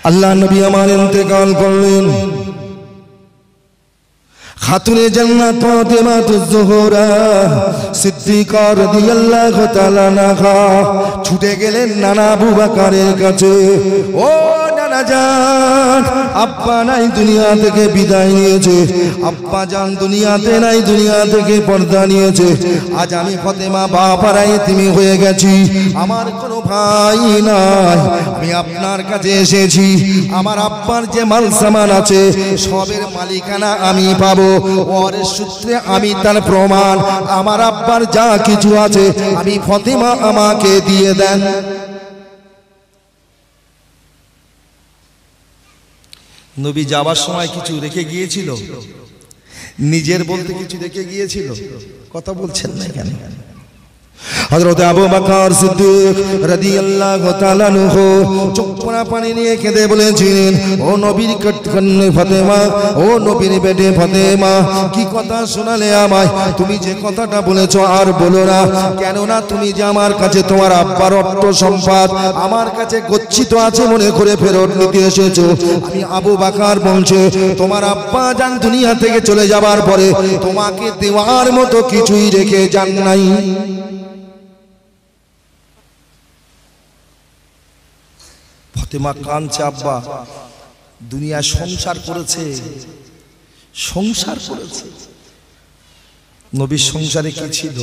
আল্লাহ নবী আমার ইন্তেকাল করলেন। খাতুনে জান্নাত ফাতেমাতুজ জোহরা সিদ্দিকা রাদিয়াল্লাহু তাআলা আনহা ছুটে গেলেন নানা আবু বকরের কাছে। ও নানা জান, আব্বা নাই, দুনিয়া থেকে বিদায় নিয়েছে। আব্বা জান দুনিয়াতে নাই, দুনিয়া থেকে পর্দা নিয়েছে। আজ আমি ফাতেমা বাপারাই তুমি হয়ে গেছি, আমার কোনো ভাই নাই। আমি আপনার কাছে এসেছি, আমার আব্বার যে মাল সামান আছে সবের মালিকানা আমি পাবো। ওর সূত্রে আমি তার প্রমাণ, আমার আব্বার যা কিছু আছে আমি ফাতেমা আমাকে দিয়ে দেন। নবী যাবার সময় কিছু রেখে গিয়েছিল, নিজের বলতে কিছু রেখে গিয়েছিল। কথা বলছেন না কেন? হযরত আবু বকর সিদ্দিক রাদিয়াল্লাহু তাআলা আনহু চোখে পানি নিয়ে কেঁদে বলেছিলেন, ও নবীর কন্যা ফাতেমা, ও নবীর বেটে ফাতেমা, কি কথা শোনালে আমায়? তুমি যে কথাটা বলেছো আর বলো না, কেননা তুমি যে আমার কাছে তোমার আব্বার অর্থ সম্পদ আমার কাছে গচ্ছিত আছে মনে করে ফেরত নিতে এসেছো। আমি আবু বকর বলছে, তোমার আব্বা জান দুনিয়া থেকে চলে যাবার পরে তোমাকে দেওয়ার মতো কিছুই রেখে যান নাই। ফাতেমা কাঁদছে, আব্বা দুনিয়া সংসার করেছে, সংসার করেছে। নবীর সংসারে কি ছিল?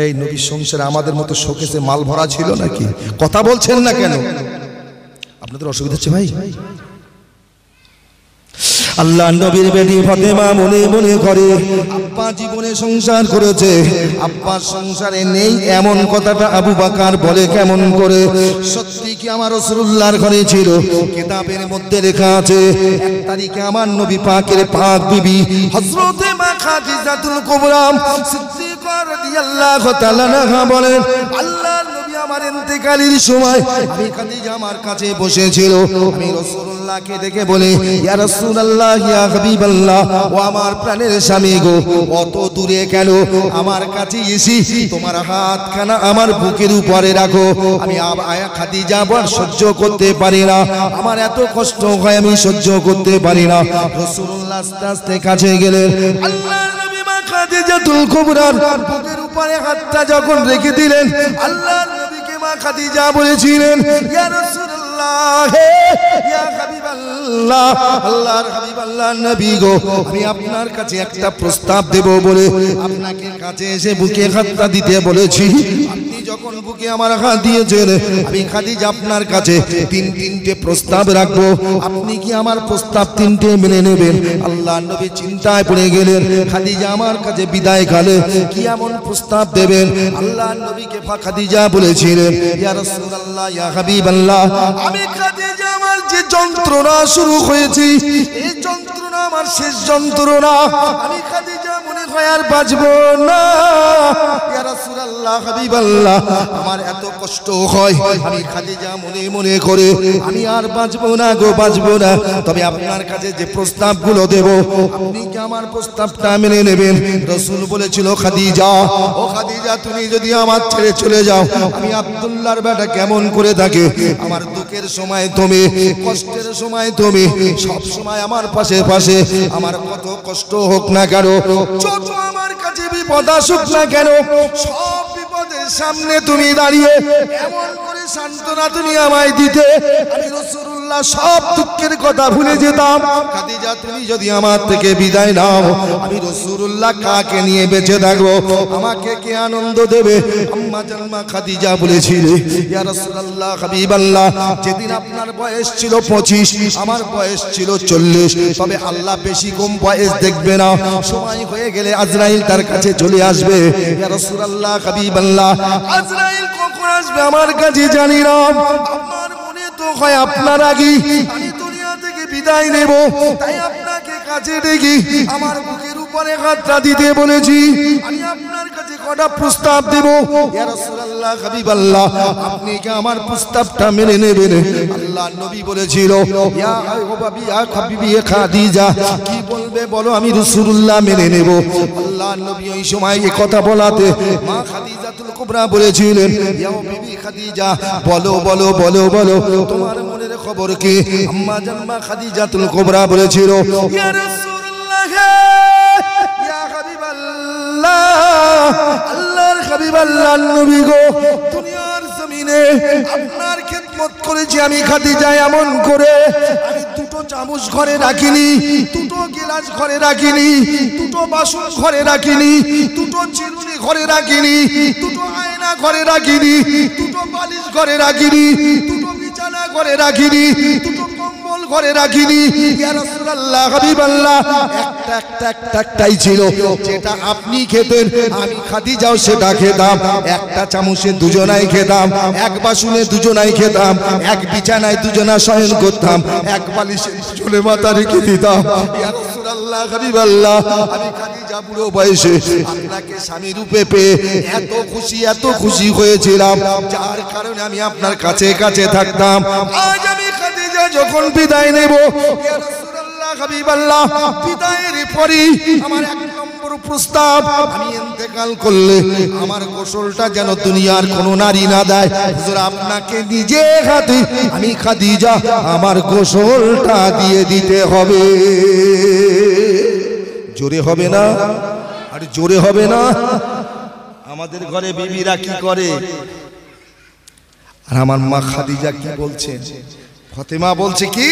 এই নবীর সংসারে আমাদের মতো শোকেসে মাল ভরা ছিল নাকি? কথা বলছেন না কেন? আপনাদের অসুবিধা হচ্ছে ভাই? আল্লাহ নবীর বেটি ফাতেমা মনে মনে করে আব্বা জীবনে সংসার করেছে, আব্বার সংসারে নেই এমন কথাটা আবু বকর বলে কেমন করে? সত্যি কি আমার রাসূলুল্লাহর ঘরে ছিল? কিতাবের মধ্যে লেখা আছে, এক তারিখে আমার নবী পাকের পাক বিবি হযরতে মা খাদিজাতুল কুবরা সিদ্দিকা রাদিয়াল্লাহু তাআলা আনহা বলেন, আল্লাহর নবী আমার ইন্তেকালের সময় আমি খাদিজা আমার কাছে বসেছিল। আমি রাসূলুল্লাহকে দেখে বলি, ইয়া রাসূলুল্লাহ, ইয়া হাবিবাল্লাহ, ও আমার প্রাণের স্বামী গো, অত দূরে কেন আমার কাছে এসি তোমার হাতখানা আমার বুকের উপরে রাখো। আমি আয়া খাদিজা বড় সহ্য করতে পারি না, আমার এত কষ্ট হয় আমি সহ্য করতে পারি না। রাসূলুল্লাহ আস্তে আস্তে কাছে গেলেন। আল্লাহর নবী মা খাদিজাতুল কুবরার বুকের উপরে হাতটা যখন রেখে দিলেন, আল্লাহর নবীকে মা খাদিজা বলেছিলেন, ইয়া রাসূলুল্লাহ, ইয়া হাবিবাল্লাহ, আল্লাহর হাবিব আল্লাহর নবী গো, আমি আপনার কাছে একটা প্রস্তাব দেব বলে আপনাকে কাছে এসে বুকে হাতটা দিতে বলেছি। আপনি যখন বুকে আমার হাত দিয়েছেন, আমি খাদিজা আপনার কাছে তিনটে প্রস্তাব রাখবো, আপনি কি আমার প্রস্তাব তিনটে মেনে নেবেন? আল্লাহর নবী চিন্তায় পড়ে গেলেন, খাদিজা আমার কাছে বিদায় কালে কি এমন প্রস্তাব দেবেন? আল্লাহর নবীকে খাদিজা বলেছিলেন, ইয়া রাসূলুল্লাহ, ইয়া হাবিবাল্লাহ, আমি খাদিজা আমার যে যন্ত্রণা শুরু হয়েছে এই যন্ত্রণা আমার শেষ যন্ত্রণা, আমি খাদিজা মনে হয় আর বাঁচবো না। ইয়া রাসূলুল্লাহ, হাবিবাল্লাহ, আমার এত কষ্ট হয়, আমি খাদিজা মনে মনে করে আমি আর বাঁচবো না গো, বাঁচবো না। তবে আপনার কাছে যে প্রস্তাবগুলো দেব আপনি কি আমার প্রস্তাবটা মেনে নেবেন? রাসূল বলেছিল, খাদিজা, ও খাদিজা, তুমি যদি আমার ছেড়ে চলে যাও আমি আব্দুল্লাহর বেটা কেমন করে থাকে? আমার দুঃখের সময় তুমি, কষ্টের সময় তুমি, সব সময় আমার পাশে পাশে, আমার কত কষ্ট হোক না কেন, যত আমার কাছে বিপদ আসুক না কেন, সব বিপদের সামনে তুমি দাঁড়িয়ে এমন করে সান্ত্বনা তুমি আমায় দিতে, আমি রাসূলুল্লাহ সব দুঃখের কথা ভুলে যেতাম। খাদিজা, তুমি যদি আমার থেকে বিদায় নাও আমি রাসূলুল্লাহ কাকে নিয়ে বেঁচে থাকবো? আমাকে কে আনন্দ দেবে? আম্মা জান খাদিজা বলেছিলেন, ইয়া রাসূলুল্লাহ, হাবিবাল্লাহ, যেদিন আপনার বয়স ছিল 25, আমার বয়স ছিল 40, তবে আল্লাহ বেশি কম বয়স দেখবে না। সময় হয়ে গেলে আজরাইল তার কাছে চলে আসবে। ইয়া রাসূলুল্লাহ, হাবিবাল্লাহ, আজরাইল কখন আসবে আমার কাছে জানি না। আমার মনে তো হয় আপনার আগে আমি দুনিয়া থেকে বিদায় নেব, তাই আপনাকে কাছে ডেকে আমার বুকের উপরে হাতটা দিতে বলেছি। আমি আপনার কাছে কটা প্রস্তাব দেব। ইয়া রাসূলুল্লাহ, হাবিবাল্লাহ, আপনি কি আমার প্রস্তাবটা মেনে নেবেন? আল্লাহর নবী বলেছিল, ইয়া হাবিবি, ইয়া হাবিবি খাদিজা, কি বলবে বলো, আমি রাসূলুল্লাহ মেনে নেব। আল্লাহর নবী ওই সময় এই কথা বলাতে মা খাদিজাতুল কুবরা বলেছিলেন, ইয়া বিবি খাদিজা, বলো বলো বলো বলো তোমার মনের খবর কি? আম্মা জান মা খাদিজাতুল কুবরা বলেছিল, ইয়া রাসূলুল্লাহ, ইয়া হাবিবাল্লাহ, আল্লাহর হাবিব, আল্লাহর নবী গো, দুনিয়ার জমিনে আপনার খেদমত করেছি আমি খাদিজা এমন করে, আমি দুটো চামচ ঘরে রাখিনি, দুটো গ্লাস ঘরে রাখিনি, দুটো বাসন ঘরে রাখিনি, দুটো চিরুনি ঘরে রাখিনি, দুটো আয়না ঘরে রাখিনি, দুটো বালিশ ঘরে রাখিনি, দুটো বিছানা ঘরে রাখিনি, দুটো কম্বল ঘরে রাখিনি। ইয়া রাসূলুল্লাহ, হাবিবাল্লাহ, একটাই ছিল, যেটা আপনি খেতেন আমি খাদিজাও সেটা খেতাম। একটা চামচে দুজনাই খেতাম, এক বাসনে দুজনাই খেতাম, এক বিছানায় দুজনা শয়ন করতাম, এক বালিশে চলে মাথা রেখে দিতাম। ইয়া রাসূলুল্লাহ, হাবিবাল্লাহ, আমি খাদিজা বুড়ো বয়সে আপনাকে স্বামী রূপে পেয়ে এত খুশি হয়েছিলাম, যার কারণে আমি আপনার কাছে কাছে থাকতাম। আজ আমি খাদিজা যখন বিদায় নেব, ইয়া রাসূলুল্লাহ, হাবিবাল্লাহ, বিদায়ের পরে আমার এক নম্বর প্রস্তাব, আমি ইন্তেকাল করলে আমার গোসলটা যেন দুনিয়ার কোনো নারী না দেয়। হুজুর, আপনাকে নিজে হাতে আমি খাদিজা আমার গোসলটা দিয়ে দিতে হবে। জোরে হবে না? আর জোরে হবে না? আমাদের ঘরে বিবিরা কি করে, আর আমার মা খাদিজা কি বলছেন? ফাতেমা বলছে কি,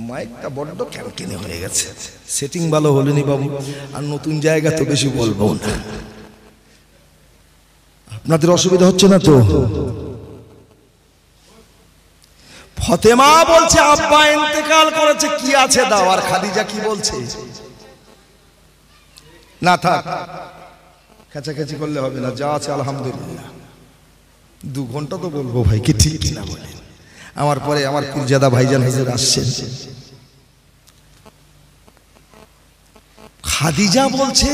মাইকটা বড্ড ক্যানকেনে হয়ে গেছে, সেটিং ভালো হলেনি বাবু, আর নতুন জায়গা তো বেশি বলবো না, আপনাদের অসুবিধা হচ্ছে না তো? ফাতেমা বলছে আব্বা ইন্তেকাল করেছে, কি আছে দাও। আর খাদিজা কি বলছে, না থাক, কাছাকাছি করলে হবে না, যা আছে আলহামদুলিল্লাহ। 2 ঘন্টা তো বলবো ভাই, কি ঠিক কিনা বলেন? আমার পরে আমার পীরজাদা ভাইজান হুজুর আসছেন। খাদিজা বলছে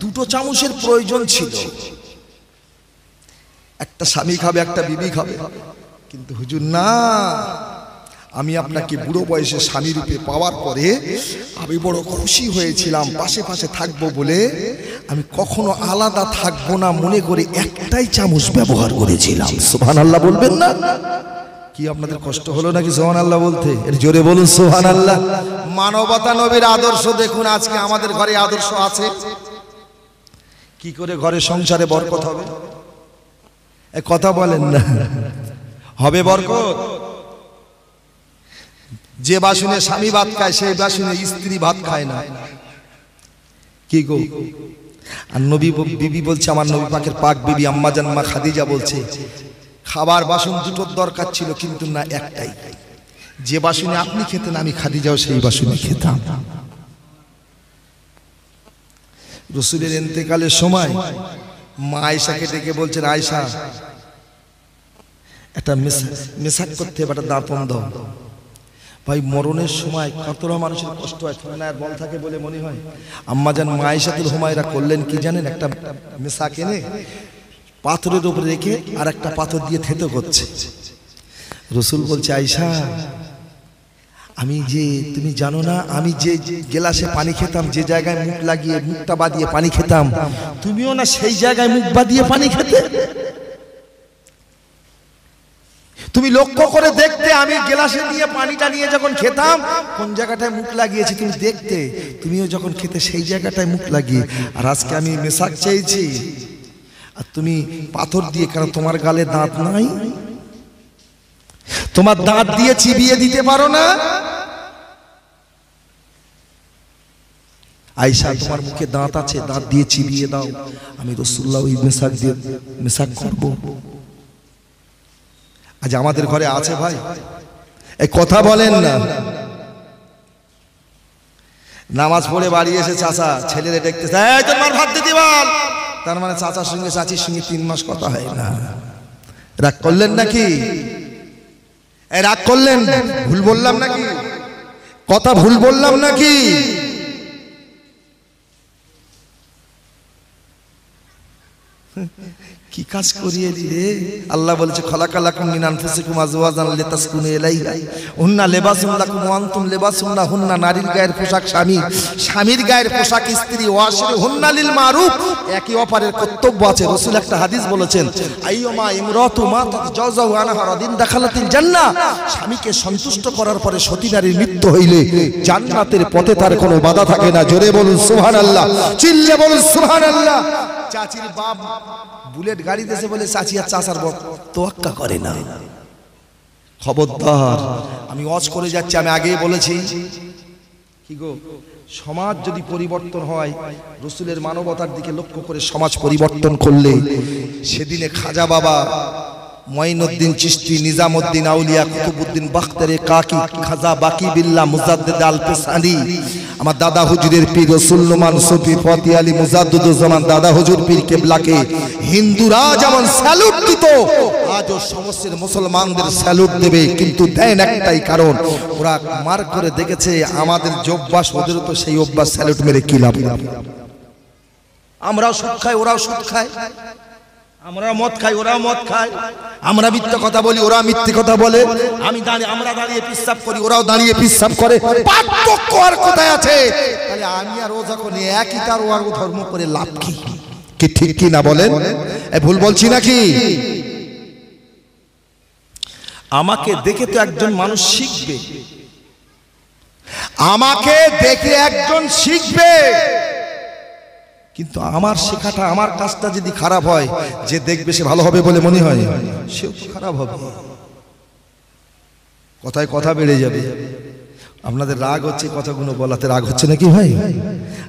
দুটো চামচের প্রয়োজন ছিল, একটা স্বামী খাবে, একটা বিবি খাবে, কিন্তু হুজুর না, আমি আপনাকে বুড়ো বয়সে স্বামী রূপে পাওয়ার পরে আমি বড় খুশি হয়েছিলাম, পাশে পাশে থাকবো বলে আমি কখনো আলাদা থাকবো না মনে করে একটাই চামচ ব্যবহার করেছিলাম। সুবহানাল্লাহ বলবেন না? কি আপনাদের কষ্ট হলো নাকি সুবহানাল্লাহ বলতে? এর জোরে বলুন সুবহানাল্লাহ। মানবতা নবীর আদর্শ দেখুন, আজকে আমাদের ঘরে আদর্শ আছে। কি করে ঘরে সংসারে বরকত হবে? এ কথা বলেন না, হবে বরকত? যে বাসনে স্বামী ভাত খায় সেই বাসনে স্ত্রী ভাত খায় না, কি গো? আর নবী বিবি বলছে, আমার নবী পাকের পাক বিবি আম্মা জান মা খাদিজা বলছে, খাবার বাসন দুটোর দরকার ছিল, কিন্তু না, একটাই। যে বাসনে আপনি খেতেন আমি খাদিজাও সেই বাসনে খেতাম। রাসূলের ইন্তেকালের সময় মা আয়েশাকে ডেকে বলছেন, আয়েশা, একটা মেসাক করতে হবে, একটা দাপন দাও। ভাই, মরণের সময় কতটা মানুষের কষ্ট হয়, ঠান্ডার বল থাকে বলে মনে হয়। আম্মা জান মা আয়েশাতুল হুমায়রা করলেন কি জানেন? একটা মেসাক এনে পাথরের উপরে রেখে আর একটা পাথর দিয়ে থেতো করছে। রাসূল বলছে, আয়েশা, আমি যে, তুমি জানো না, আমি যে গ্লাসে পানি খেতাম, যে জায়গায় মুখ লাগিয়ে মুখটা বাঁধিয়ে পানি খেতাম, তুমিও না সেই জায়গায় মুখ বাঁধিয়ে পানি খেতে? তুমি লক্ষ্য করে দেখতে, আমি গ্লাসে দিয়ে পানিটা নিয়ে যখন খেতাম কোন জায়গাটায় মুখ লাগিয়েছি তুমি দেখতে, তুমিও যখন খেতে সেই জায়গাটায় মুখ লাগিয়ে। আর আজকে আমি মেসাক চেয়েছি আর তুমি পাথর দিয়ে, কারণ তোমার গালে দাঁত নাই, তোমার দাঁত দিয়ে চিবিয়ে দিতে পারো না। আয়েশা, তোমার মুখে দাঁত আছে, দাঁত দিয়ে চিবিয়ে দাও, আমি রাসূলুল্লাহ ওই মেসাক দিয়ে মেসাক করব। আজ আমাদের ঘরে আছে ভাই, এই কথা বলেন না। নামাজ পড়ে বাড়ি এসে চাচা ছেলেরে দেখতেছে, এই তোমার ভাত দিতে বল, তার মানে চাচার সঙ্গে চাচির সঙ্গে 3 মাস কথা হয় না। রাগ করলেন নাকি? এই রাগ করলেন? ভুল বললাম নাকি? কথা ভুল বললাম নাকি? কি কাজ করিয়ে দিলে। আল্লাহ বলেছে খলাকালাকুম মিন আনফুসিকুম আজওয়াজান লিতাসকুনু ইলাইহা হুন্না লিবাসুন লাকুম ওয়া আনতুম লিবাসুন লাহুন্না। নারীর গায়ের পোশাক স্বামী, স্বামীর গায়ের পোশাক স্ত্রী। ওয়াশিরুহুন্না লিল মারুফ, একে অপরের কর্তব্য আছে। রাসূল একটা হাদিস বলেছেন আইয়ুমা ইমরাতু মাতাত জাওজাহু আনহা রাদিন দাখালাতিল জান্নাহ। স্বামীকে সন্তুষ্ট করার পরে সতী নারীর মৃত্যু হইলে জান্নাতের পথে তার কোনো বাধা থাকে না। জোরে বলুন সুবহানাল্লাহ, চিল্লে বলুন সুবহানাল্লাহ। চাচির বাপ বুলেট গাড়ি দেশে বলে চাচি আর চাচার বাপ তোয়াক্কা করে না। খবরদার, আমি ওয়াজ করে যাচ্ছি, আমি আগেই বলেছি কি গো, সমাজ যদি পরিবর্তন হয়, রাসূলের মানবতার দিকে লক্ষ্য করে সমাজ পরিবর্তন করলে, সেদিনে খাজা বাবা মঈনুদ্দিন চিশতি, নিজামউদ্দিন আউলিয়া, কুতুবউদ্দিন বাখতারে কাকি, খাজা বাকি বিল্লাহ মুজাদ্দিদ আল-ফিসানি, আমার দাদা হুজুরের পীর সুলমান সুফি ফতি আলী মুজাদ্দিদুজ্জামান দাদা হুজুর পীর কেবলাকে হিন্দুরা যেমন স্যালুট দিত, আজও সমস্ত মুসলমানদের স্যালুট দেবে। কিন্তু দেন একটাই কারণ, ওরা মার করে দেখেছে আমাদের যে অভ্যাস, ওদেরও তো সেই অভ্যাস, স্যালুট মেরে কি লাভ। আমরাও সুদ খাই, ওরাও সুদ খায়। আমরা মদ খাই, ওরাও মদ খায়। আমরা মিথ্যে কথা বলি, ওরা মিথ্যে কথা বলে। আমরা দাঁড়িয়ে পিশাব করি, ওরাও দাঁড়িয়ে পিশাব করে। পার্থক্য আর কোথায় আছে? তাহলে আমি আর ও যখন একই, তার ও আর ও ধর্ম করে লাভ কি? কি ঠিক কি না বলেন? ভুল বলছি নাকি? আমাকে দেখে তো একজন মানুষ শিখবে, আমাকে দেখে একজন শিখবে। কিন্তু আমার শেখাটা, আমার কাজটা যদি খারাপ হয়, যে দেখবে সে ভালো হবে বলে মনে হয়, সেও তো খারাপ হবে। কথায় কথা বেড়ে যাবে। আপনাদের রাগ হচ্ছে, কথাগুলো বলাতে রাগ হচ্ছে নাকি ভাই?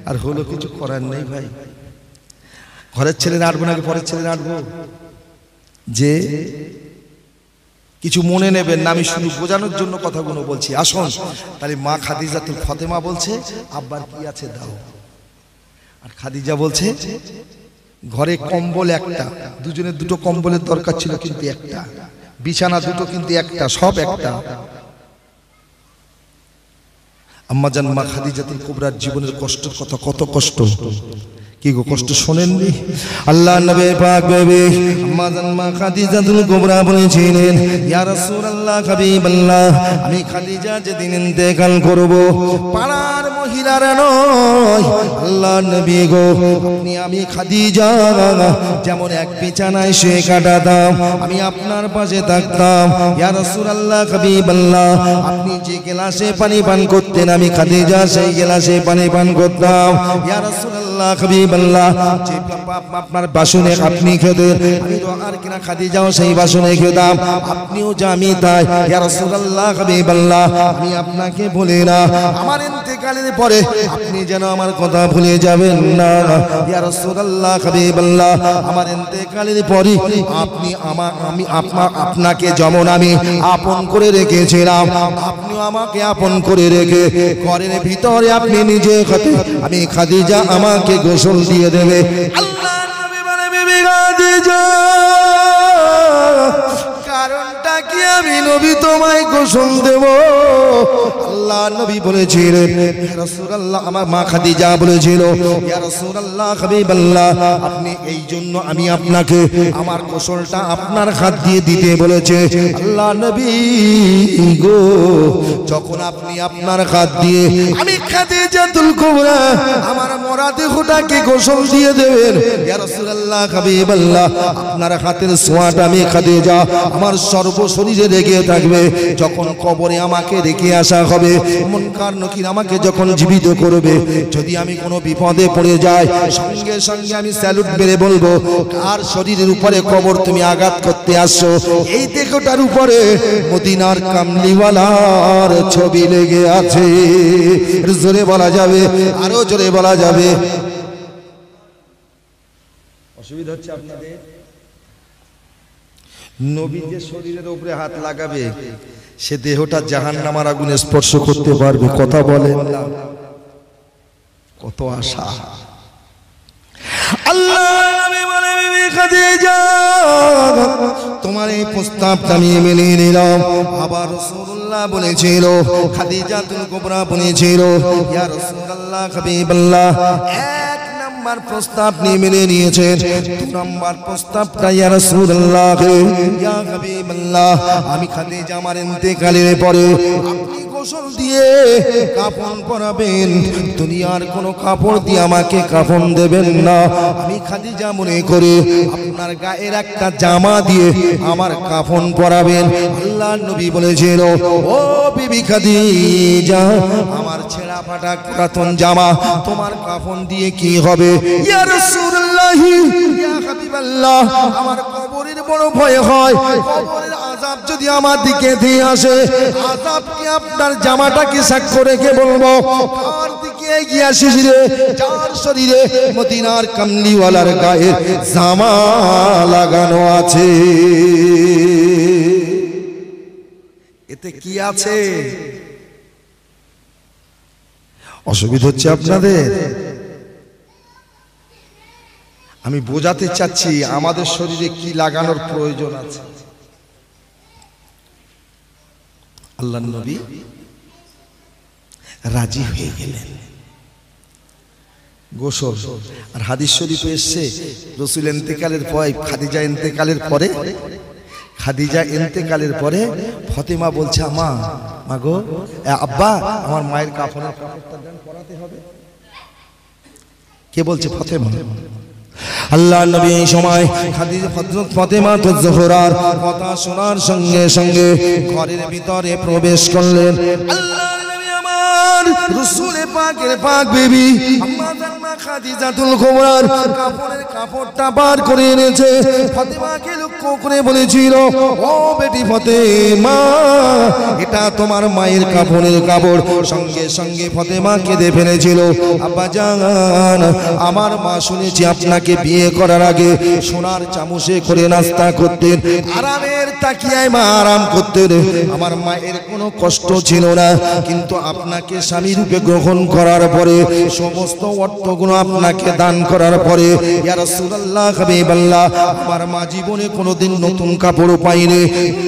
আর হলো কিছু করার নেই ভাই। ঘরের ছেলে নাড়বো নাকি পরের ছেলে নাড়বো? যে কিছু মনে নেবেন না, আমি শুধু বোঝানোর জন্য কথাগুলো বলছি। আসুন, তাহলে মা খাদিজাতুল ফাতেমা বলছে আব্বার কি আছে দাও। আর খাদিজা বলছে ঘরে কম্বল একটা, দুজনের দুটো কম্বলের দরকার ছিল কিন্তু একটা, বিছানা দুটো কিন্তু একটা, সব একটা। আম্মাজান মা খাদিজাতুল কুবরার জীবনের কষ্টের কথা, কত কষ্ট, কি গো কষ্ট শোনেননি? আল্লাহ নবী পাক বেবি আম্মাজান মা খাদিজাতুল কুবরা বলেছিলেন, ইয়া রাসূলুল্লাহ হাবিবাল্লাহ, আমি খাদিজা যেদিন ইন্তেকাল করব, পাড়ার মহিলারা নয়, আল্লাহ নবী গো, আপনি আমি খাদিজা যেমন এক বিছানায় শুয়ে কাটাতাম, আমি আপনার পাশে থাকতাম। ইয়া রাসূলুল্লাহ হাবিবাল্লাহ, আপনি যে গ্লাসে পানি পান করতেন, আমি খাদিজা সেই গ্লাসে পানি পান করতাম। ইয়া রাসূলুল্লাহ হাবিবাল্লাহ, যে আপনার বাসনে আপনি খেতেন, আমি তো আর কিনা খাদিজাও সেই বাসনে খেতাম, আপনিও যা আমি তাই। ইয়া রাসূলুল্লাহ হাবিবাল্লাহ, আমি আপনাকে বলি না, আমার ইন্তেকালের পরে আপনি যেন আমার কথা ভুলে যাবেন না। ইয়া রাসূলুল্লাহ হাবিবাল্লাহ, আমার ইন্তেকালের পরে আপনি আমি আপনাকে যেমন আমি আপন করে রেখেছিলাম, আপনিও আমাকে আপন করে রেখে ঘরের ভিতরে আপনি নিজে খাতে, আমি খাদিজা আমাকে গোসল দিয়ে দেবে। আল্লাহ নবী বলে, বিবি খাদিজা, কারণটা কি আমি নবী তোমায় গোসল দেব? আল্লাহ নবী বলেছিলেন, ইয়া রাসূলুল্লাহ, আমার মা খাদিজা বলেছিল, ইয়া রাসূলুল্লাহ হাবিবাল্লাহ, আপনি এই জন্য আমি আপনাকে আমার গোসলটা আপনার হাত দিয়ে দিতে বলেছে। আল্লাহ নবী গো, যখন আপনি আপনার হাত দিয়ে আমি খাদিজাতুল কুবরা আমার মরা দেহটাকে গোসল দিয়ে দেবেন, ইয়া রাসূলুল্লাহ হাবিবাল্লাহ, আপনার হাতের ছোঁয়াটা আমি খাদিজা আমার সর্বশরীরে লেগে থাকবে। যখন কবরে আমাকে রেখে আসা হবে, মুনকার নকির আমাকে যখন জীবিত করবে, যদি আমি কোনো বিপদে পড়ে যাই, সঙ্গে সঙ্গে আমি স্যালুট মেরে বলবো, কার শরীরের উপরে কবর তুমি আঘাত করতে আসছো? এই দেহটার উপরে মদিনার কামলিওয়ালার ছবি লেগে আছে। জোরে বলা যাবে, আরো জোরে বলা যাবে। অসুবিধা হচ্ছে আপনাদের? নবী যে শরীরের উপরে হাত লাগাবে, সে দেহটা জাহান্নামের আগুনে স্পর্শ করতে পারবে। কথা বলেন না, কত আশা। আল্লাহ নবী বলে, বিবি খাদিজা, তোমার এই প্রস্তাবটা আমি মেনে নিলাম। আবার রাসূলুল্লাহ বলেছিল, খাদিজাতুল কুবরা বলেছিল, ইয়া রাসূলুল্লাহ হাবিবাল্লাহ, এক নাম্বার প্রস্তাব নিয়ে মেনে নিয়েছেন। 2 নাম্বার প্রস্তাবটা ইয়া রাসূলুল্লাহ ইয়া হাবিবাল্লাহ, আমি খাদিজা আমার ইন্তেকালের পরে আপনি গোসল দিয়ে কাফন পরাবেন, দুনিয়ার কোনো কাপড় দিয়ে আমাকে কাফন দেবেন না। আমি খাদিজা মনে করে আপনার গায়ের একটা জামা দিয়ে আমার কাফন পরাবেন। আল্লাহর নবী বলেছিল, ও বিবি খাদিজা, আমার ছেঁড়া ফাটা পুরাতন জামা তোমার কাফন দিয়ে কি হবে? ইয়া রাসূলুল্লাহ ইয়া হাবিবাল্লাহ, আমার কবরের বড় ভয় হয়, কবরের আযাব যদি আমার দিকে দিয়ে আসে, আযাব কি আপনার জামাটাকে সাক্ষ্য রেখে বলবো? কার দিকে এগিয়ে আসিস রে, যার শরীরে মদিনার কামলিওয়ালার গায়ে জামা লাগানো আছে, এতে কি আছে? অসুবিধা হচ্ছে আপনাদের? আমি বোঝাতে চাচ্ছি আমাদের শরীরে কি লাগানোর প্রয়োজন আছে। আল্লাহর নবী রাজি হয়ে গেলেন গোসল। আর হাদিস শরীফে এসেছে রাসূল ইন্তেকালের পরে, খাদিজা ইন্তেকালের পরে ফাতেমা বলছে, মা গো, আব্বা, আমার মায়ের কাফনের কাপড়টা দেন, পরাতে হবে। কে বলছে? ফাতেমা। আল্লাহর নবী এই সময় খাদিজা হযরত ফাতেমা জোহরার কথা শোনার সঙ্গে সঙ্গে ঘরের ভিতরে প্রবেশ করলেন। আল্লাহর নবী আমার রাসূল পাকের পাক বিবি আম্মা জান্নাত খাদিজাতুল কুবরার কাপড়ের কাপড়টা বার করে এনেছে। ফাতেমাকে লক্ষ্য করে বলেছিল, ও বেটি ফাতেমা, এটা তোমার মায়ের কাপড়ের কাপড়। সঙ্গে সঙ্গে ফাতেমা কেঁদে ফেলেছিল, আব্বা জান, আমার মা শুনেছি আপনাকে বিয়ে করার আগে সোনার চামচে করে নাস্তা করতেন, আরামের তাকিয়ায় মা আরাম করতেন, আমার মায়ের কোনো কষ্ট ছিল না। কিন্তু আপনাকে স্বামী রূপে গ্রহণ করার পরে, সমস্ত অর্থগুলো আপনাকে দান করার পরে, ইয়া রাসূলুল্লাহ হাবিবাল্লাহ, আমার মা জীবনে কোনোদিন নতুন কাপড় পাইনি,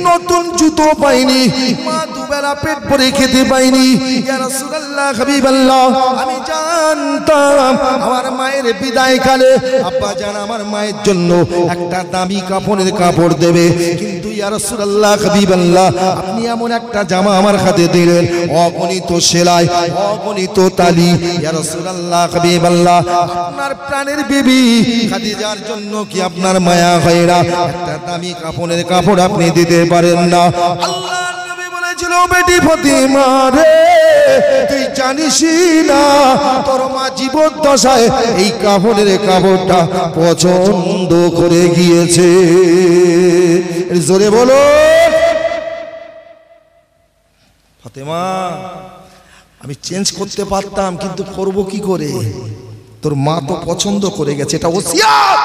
নতুন জুতো পাইনি, মা দুবেলা পেট ভরে খেতে পাইনি। ইয়া রাসূলুল্লাহ হাবিবাল্লাহ, আমি জানতাম আমার মায়ের বিদায় কালে আব্বা জান আমার মায়ের জন্য একটা দামি কাপড়ের কাপড় দেবে, কিন্তু ইয়া রাসূলুল্লাহ হাবিবাল্লাহ, আপনি এমন একটা জামা আমার হাতে দিলেন, অগণিত সেলাই, অগণিত তালি। ইয়া রাসূলুল্লাহ হাবিবাল্লাহ, আপনার প্রাণের বিবি খাদিজার জন্য কি আপনার মায়া হয় না? একটা দামি কাপড়ের কাপড় আপনি দিতে পারেন না? আল্লাহর নবী বলেছিল, বেটি ফাতেমা রে, তুই জানিস না তোর মা জীবদ্দশায় এই কাপড়ের কাপড়টা পছন্দ করে গিয়েছে। জোরে বলো। ফাতেমা, আমি চেঞ্জ করতে পারতাম, কিন্তু করবো কি করে? তোর মা তো পছন্দ করে গেছে, এটা ওসিয়ত।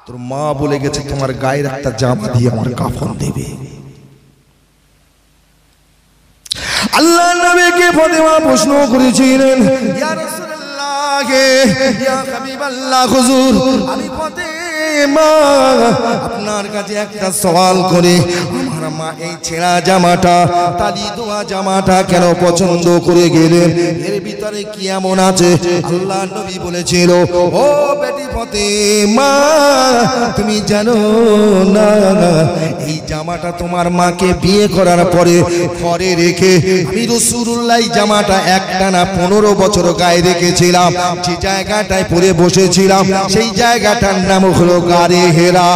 তোর মা বলে গেছে তোমার গায়ের একটা জামা দিয়ে আমার কাফন দেবে। আল্লাহ নবীকে ফাতেমা প্রশ্ন করেছিলেন, ইয়া রাসূলুল্লাহ ইয়া হাবিবাল্লাহ হুজুর, আমি ফাতেমা আপনার কাছে একটা সওয়াল করে, আমার মা এই ছেঁড়া জামাটা, তালি দেওয়া জামাটা কেন পছন্দ করে গেলেন? এর ভিতরে কি এমন আছে? আল্লাহ নবী বলেছিল, ও বেটি ফাতেমা, তুমি জানো না এই জামাটা তোমার মাকে বিয়ে করার পরে ঘরে রেখে আমি রাসূলুল্লাহ জামাটা একটানা 15 বছর গায়ে রেখেছিলাম। যে জায়গাটায় পরে বসেছিলাম সেই জায়গাটার নাম হলো গারে হেরা।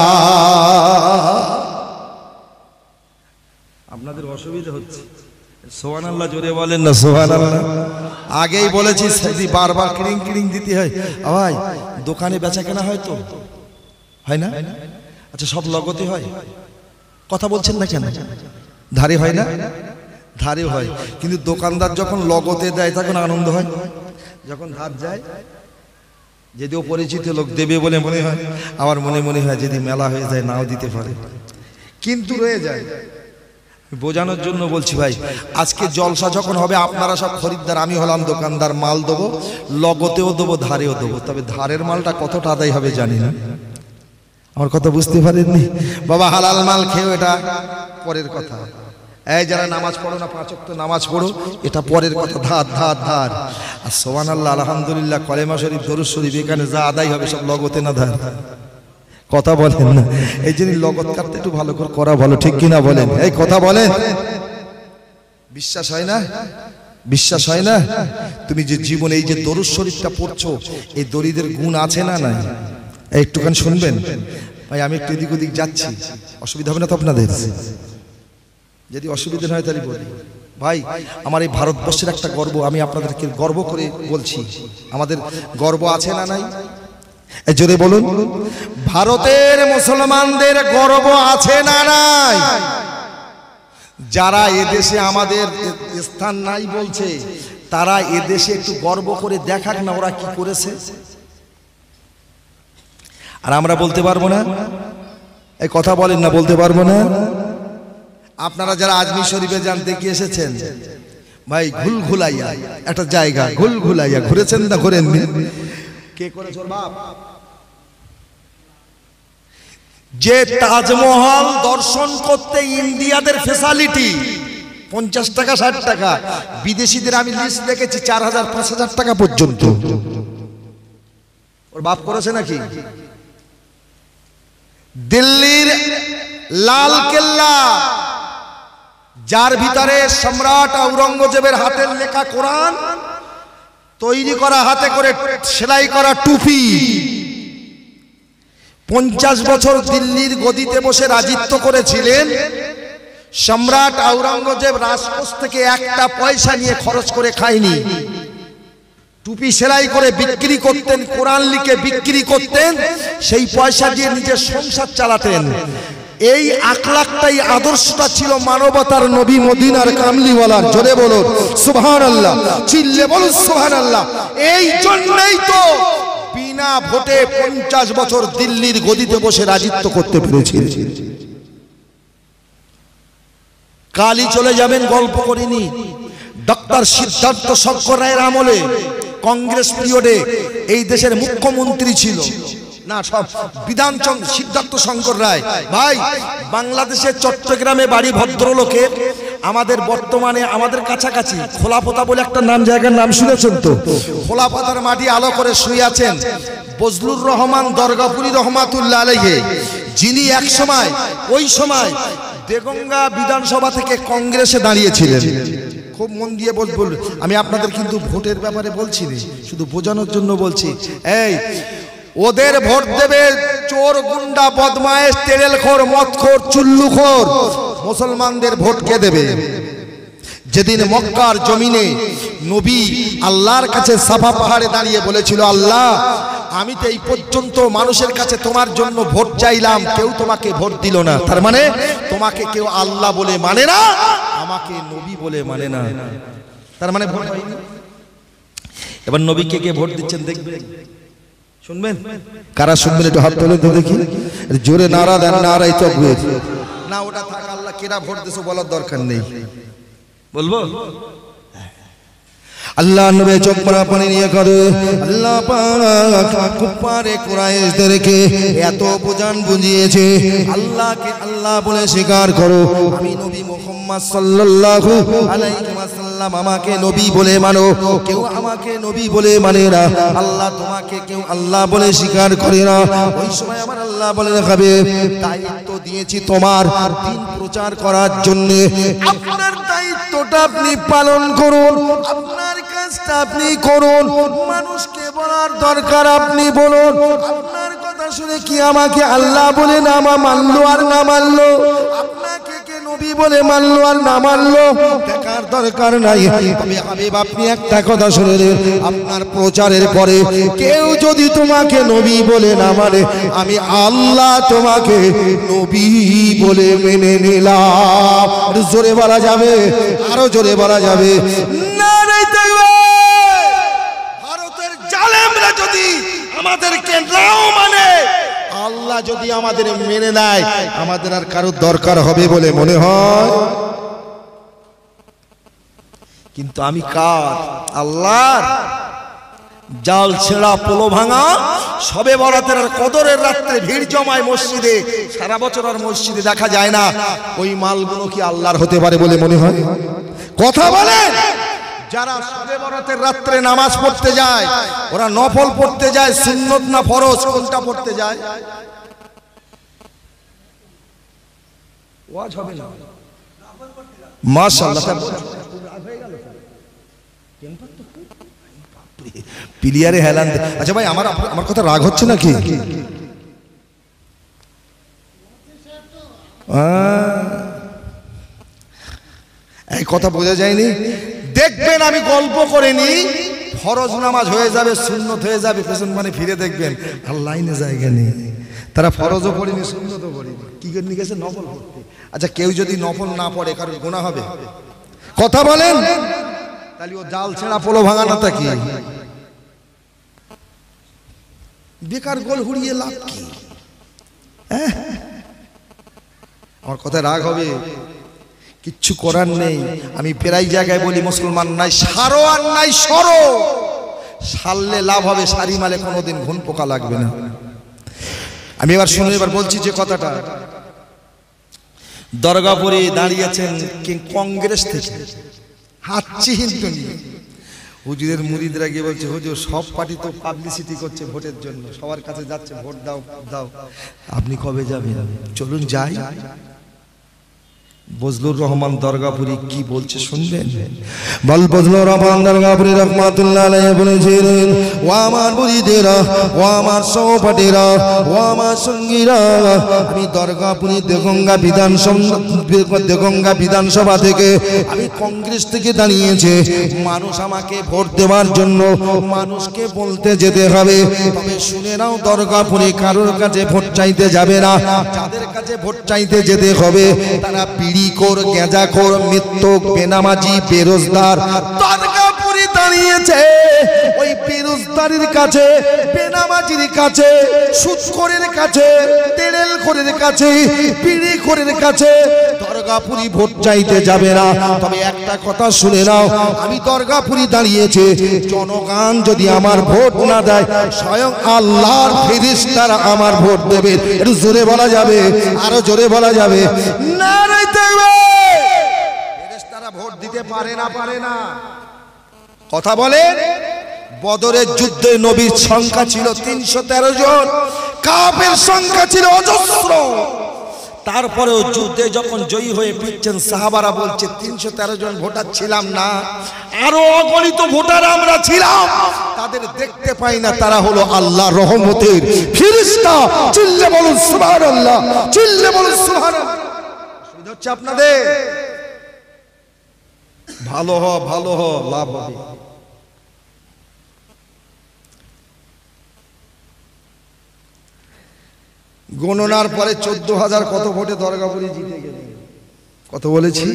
আপনাদের অসুবিধা হচ্ছে? সুবহানাল্লাহ জোরে বলেন না সুবহানাল্লাহ। আগেই বলেছি যদি বারবার ক্রিং ক্রিং দিতে হয়। ভাই দোকানে বেচা কেনা হয় তো হয় না? আচ্ছা সব লগতে হয়, কথা বলছেন না কেন? ধারে হয় না? ধারে হয়, কিন্তু দোকানদার যখন লগতে দেয় তখন আনন্দ হয়, যখন ধার যায় যদিও পরিচিত লোক দেবে বলে মনে হয়, আমার মনে মনে হয় যদি মেলা হয়ে যায় নাও দিতে পারে, কিন্তু রয়ে যায়। বোঝানোর জন্য বলছি ভাই, আজকে জলসা যখন হবে আপনারা সব খরিদ্দার, আমি হলাম দোকানদার, মাল দেবো, লগতেও দেবো, ধারেও দেবো। তবে ধারের মালটা কতটা আদায় হবে জানি না। আমার কথা বুঝতে পারেননি? বাবা হালাল মাল খেয়েও এটা পরের কথা। এই যারা নামাজ পড়ো না, 5 ওয়াক্ত নামাজ পড়ো, এটা পরের কথা, ধার ধার ধার। আর সুবহানাল্লাহ, আলহামদুলিল্লাহ, কলেমা শরীফ, দরুদ শরীফ এখানে যা আদায় হবে সব লগতে না ধার। কথা বলেন না, এই জন্য লগত কাটতে একটু ভালো করে করা ভালো, ঠিক কিনা বলেন? এই কথা বলেন, বিশ্বাস হয় না? বিশ্বাস হয় না? তুমি যে জীবনে এই যে দরুদ শরীফটা পড়ছো, এই দরিদের গুণ আছে না নাই? একটুখানি শুনবেন ভাই, আমি একটু এদিক ওদিক যাচ্ছি, অসুবিধা হবে না তো আপনাদের? যদি অসুবিধা হয় তাহলে বলি ভাই, আমার এই ভারতবর্ষের একটা গর্ব, আমি আপনাদেরকে গর্ব করে বলছি, আমাদের গর্ব আছে না নাই? জোরে বলুন, ভারতের মুসলমানদের গর্ব আছে না নাই? যারা এদেশে আমাদের স্থান নাই বলছে, তারা এদেশে একটু গর্ব করে দেখাক না ওরা কি করেছে। আর আমরা বলতে পারবো না? এই কথা বলেন না, বলতে পারবো না? আপনারা যারা আজমির শরীফে যান, দেখে এসেছেন ভাই, ঘুলঘুলাইয়া একটা জায়গা, ঘুলঘুলাইয়া ঘুরেছেন না ঘুরেননি? কে করেছে বাপ? যে তাজমহল দর্শন করতে ইন্ডিয়াদের ফ্যাসিলিটি 50 টাকা 60 টাকা, বিদেশিদের আমি লিস্ট দেখেছি 4000 5000 টাকা পর্যন্ত। ওর বাপ করেছে নাকি? দিল্লির লাল কেল্লা, যার ভিতরে সম্রাট আওরঙ্গজেবের হাতের লেখা কোরআন, তৈরি করা হাতে করে সেলাই করা টুপি, 50 বছর দিল্লির গদিতে বসে রাজত্ব করেছিলেন। সম্রাট আওরঙ্গজেব রাজকোষ থেকে একটা পয়সা নিয়ে খরচ করে খায়নি। টুপি সেলাই করে বিক্রি করতেন, কোরআন লিখে বিক্রি করতেন, সেই পয়সা দিয়ে নিজের সংসার চালাতেন। এই আখলাকটাই, আদর্শটা ছিল মানবতার নবী মদিনার কামলিওয়ালার। জোরে বলুন সুবহানাল্লাহ, চিল্লে বলুন সুবহানাল্লাহ। এই জন্যই তো বিনা ভোটে 50 বছর দিল্লির গদিতে বসে রাজত্ব করতে পেরেছিল। কালই চলে যাবেন, গল্প করিনি, ডক্টর সিদ্ধার্থ শঙ্কর রায়ের আমলে, কংগ্রেস পিরিয়ডে এই দেশের মুখ্যমন্ত্রী ছিল না, সব বিধানচন্দ্র সিদ্ধার্থ শঙ্কর রায়। ভাই, বাংলাদেশের চট্টগ্রামে বাড়ি ভদ্রলোকের, আমাদের বর্তমানে আমাদের কাছাকাছি খোলাপোতা বলে একটা নাম, জায়গার নাম শুনেছেন তো? খোলাপোতার মাটি আলো করে শুয়ে আছেন বজলুর রহমান দরগাপুরি রহমাতুল্লাহ আলাইহি, যিনি এক সময়, ওই সময় দেগঙ্গা বিধানসভা থেকে কংগ্রেসে দাঁড়িয়েছিলেন। খুব মন দিয়ে বলবো, আমি আপনাদের কিন্তু ভোটের ব্যাপারে বলছি না, শুধু বোঝানোর জন্য বলছি। এই ওদের ভোট দেবে চোর, গুন্ডা, বদমায়েশ, তেরেলখোর, মদখোর, চুল্লুখোর। মুসলমানদের ভোট কে দেবে? যেদিন মক্কার জমিনে নবী আল্লাহর কাছে সাফা পাহাড়ে দাঁড়িয়ে বলেছিল, আল্লাহ, আমি তো এই পর্যন্ত মানুষের কাছে তোমার জন্য ভোট চাইলাম, কেউ তোমাকে ভোট দিল না। তার মানে তোমাকে কেউ আল্লাহ বলে মানে না, আমাকে নবী বলে মানে না। তার মানে ভোট হয়নি। এবার নবীকে কে ভোট দিচ্ছেন দেখবেন, শুনবেন? কারা শুনবেন একটু হাত তুলে তো দেখি, জোরে নারা দেন, নারাই তাকবীর। না, ওটা থাক, আল্লাহ কেরা ভোট দিছো বলার দরকার নেই, বলবো? আল্লাহ নবী চোখ পড়া পানি নিয়ে করে, আল্লাহ পাক কুফারে কুরাইশদেরকে এত বোঝান বুঝিয়েছে, আল্লাহকে আল্লাহ বলে স্বীকার করো, আমি নবী মুহাম্মদ সাল্লাল্লাহু আলাইহি ওয়াসাল্লাম আমাকে নবী বলে মানো। কেউ আমাকে নবী বলে মানে না, আল্লাহ তোমাকে কেউ আল্লাহ বলে স্বীকার করে না। ওই সময় আমার আল্লাহ বলে রাখবে, দায়িত্ব দিয়েছি তোমার দ্বীন প্রচার করার জন্য, আপনার দায়িত্বটা আপনি পালন করুন, আপনার কাজটা আপনি করুন, মানুষকে বলার দরকার আপনি বলুন। আপনার কথা শুনে কি আমাকে আল্লাহ বলে না মানলো আর না মানলো, আপনাকে কে নবী বলে মানলো আর না মানলো, দেখার দরকার নাই। তবে হাবিব, আপনি একটা কথা শুনে নিন, আপনার প্রচারের পরে কেউ যদি তোমাকে নবী বলে না মানে, আমি আল্লাহ তোমাকে নবী বলে মেনে নিলাম। জোরে বলা যাবে, আরো জোরে বলা যাবে, ভারতের জালেমরা যদি আমাদেরকে নাও মানে, আল্লাহ যদি আমাদের মেনে নেয়, আমাদের আর কারোর দরকার হবে বলে মনে হয়? কিন্তু আমি কার? আল্লাহর। জাল ছেঁড়া পোলো ভাঙা, সবে বরাতের আর কদরের রাত্রে ভিড় জমায় মসজিদে, সারা বছর আর মসজিদে দেখা যায় না। ওই মালগুলো কি আল্লাহর হতে পারে বলে মনে হয়? কথা বলেন। যারা সবে বরাতের রাত্রে নামাজ পড়তে যায়, ওরা নফল পড়তে যায়, সুন্নত না ফরজ, কোনটা পড়তে যায়? ওয়াজ হবে না মাশাআল্লাহ। প্লেয়ারে হেলান। আচ্ছা ভাই, আমার কথা রাগ হচ্ছে নাকি? এই কথা বোঝা যায়নি। দেখবেন আমি গল্প করিনি, ফরজ নামাজ হয়ে যাবে, সুন্নত হয়ে যাবে, পেছন মানে ফিরে দেখবেন আর লাইনে জায়গা নেই। তারা ফরজও পড়েনি, সুন্নতও পড়েনি, কি করে নিয়ে গেছে? নফল পড়তে। আচ্ছা, কেউ যদি নফল না পড়ে কারোর গুনাহ হবে? কথা বলেন। তাহলে ও জাল ছেঁড়া পোলো ভাঙানোটা কি? বেকার গোল হুড়িয়ে লাভ কি? আমার কথা রাগ হবে? কিচ্ছু করার নেই। আমি প্রায় জায়গায় বলি, মুসলমান নাই সারো আর নাই সরো। সারলে লাভ হবে, সারি মালে কোনোদিন ঘুন পোকা লাগবে না। আমি এবার শুনে এবার বলছি যে কথাটা, দরগাপুরে দাঁড়িয়েছেন কংগ্রেস থেকে হাত চিহ্ন নিয়ে। হুজুরের মুরিদরা গিয়ে বলছে, হুজুর সব পার্টি তো পাবলিসিটি করছে ভোটের জন্য, সবার কাছে যাচ্ছে ভোট দাও দাও, আপনি কবে যাবেন? চলুন যাই। বজলুর রহমান দরগাপুরি কি বলছে শুনবেন? বল বজলুর রহমান দরগাপুরি রহমাতুল্লাহ আলাইহি বলেছিলেন, ও আমার মুরিদেরা, ও আমার সহপাঠীরা, ও আমার সঙ্গীরা, আমি দরগাপুরি দেগঙ্গা বিধানসভা থেকে আমি কংগ্রেস থেকে দাঁড়িয়েছে। মানুষ আমাকে ভোট দেওয়ার জন্য মানুষকে বলতে যেতে হবে। তবে শুনে নাও, দরগাপুরি কারোর কাছে ভোট চাইতে যাবে না। যাদের কাছে ভোট চাইতে যেতে হবে তারা বিড়িখোর, গেঁজাখোর, মিথ্যুক, বেনামাজি, বেরোজগার। দরগাপুরি দাঁড়িয়েছে ওই বেরোজগারের কাছে, বেনামাজির কাছে, সুদখোরের কাছে, তেড়েলখোরের কাছে, বিড়িখোরের কাছে দরগাপুরি ভোট চাইতে যাবে না। তবে একটা কথা শুনে নাও, আমি দরগাপুরি দাঁড়িয়েছে, জনগণ যদি আমার ভোট না দেয়, স্বয়ং আল্লাহর ফেরেশতারা আমার ভোট দেবে। একটু জোরে বলা যাবে? আরো জোরে বলা যাবে? না ফেরেশতারা ভোট দিতে পারে না, পারে না। কথা বলেন। বদরের যুদ্ধে নবীর সংখ্যা ছিল 313 জন, কাফের সংখ্যা ছিল অজস্র। তারপরেও যুদ্ধে যখন জয়ী হয়ে ফিরছেন, সাহাবারা বলছে 313 জন ভোটার ছিলাম না, আরো অগণিত ভোটার আমরা ছিলাম, তাদের দেখতে পাই না। তারা হলো আল্লাহর রহমতের ফেরেশতা। চিল্লে বলুন সুবহানাল্লাহ, চিল্লে বলুন সুবহানাল্লাহ। সুবিধা হচ্ছে আপনাদের? ভালো হ, ভালো হ, লাভ হবে। গণনার পরে 14,000 কত ভোটে দরগাপুরি জিতে গেলেন। কত বলেছি?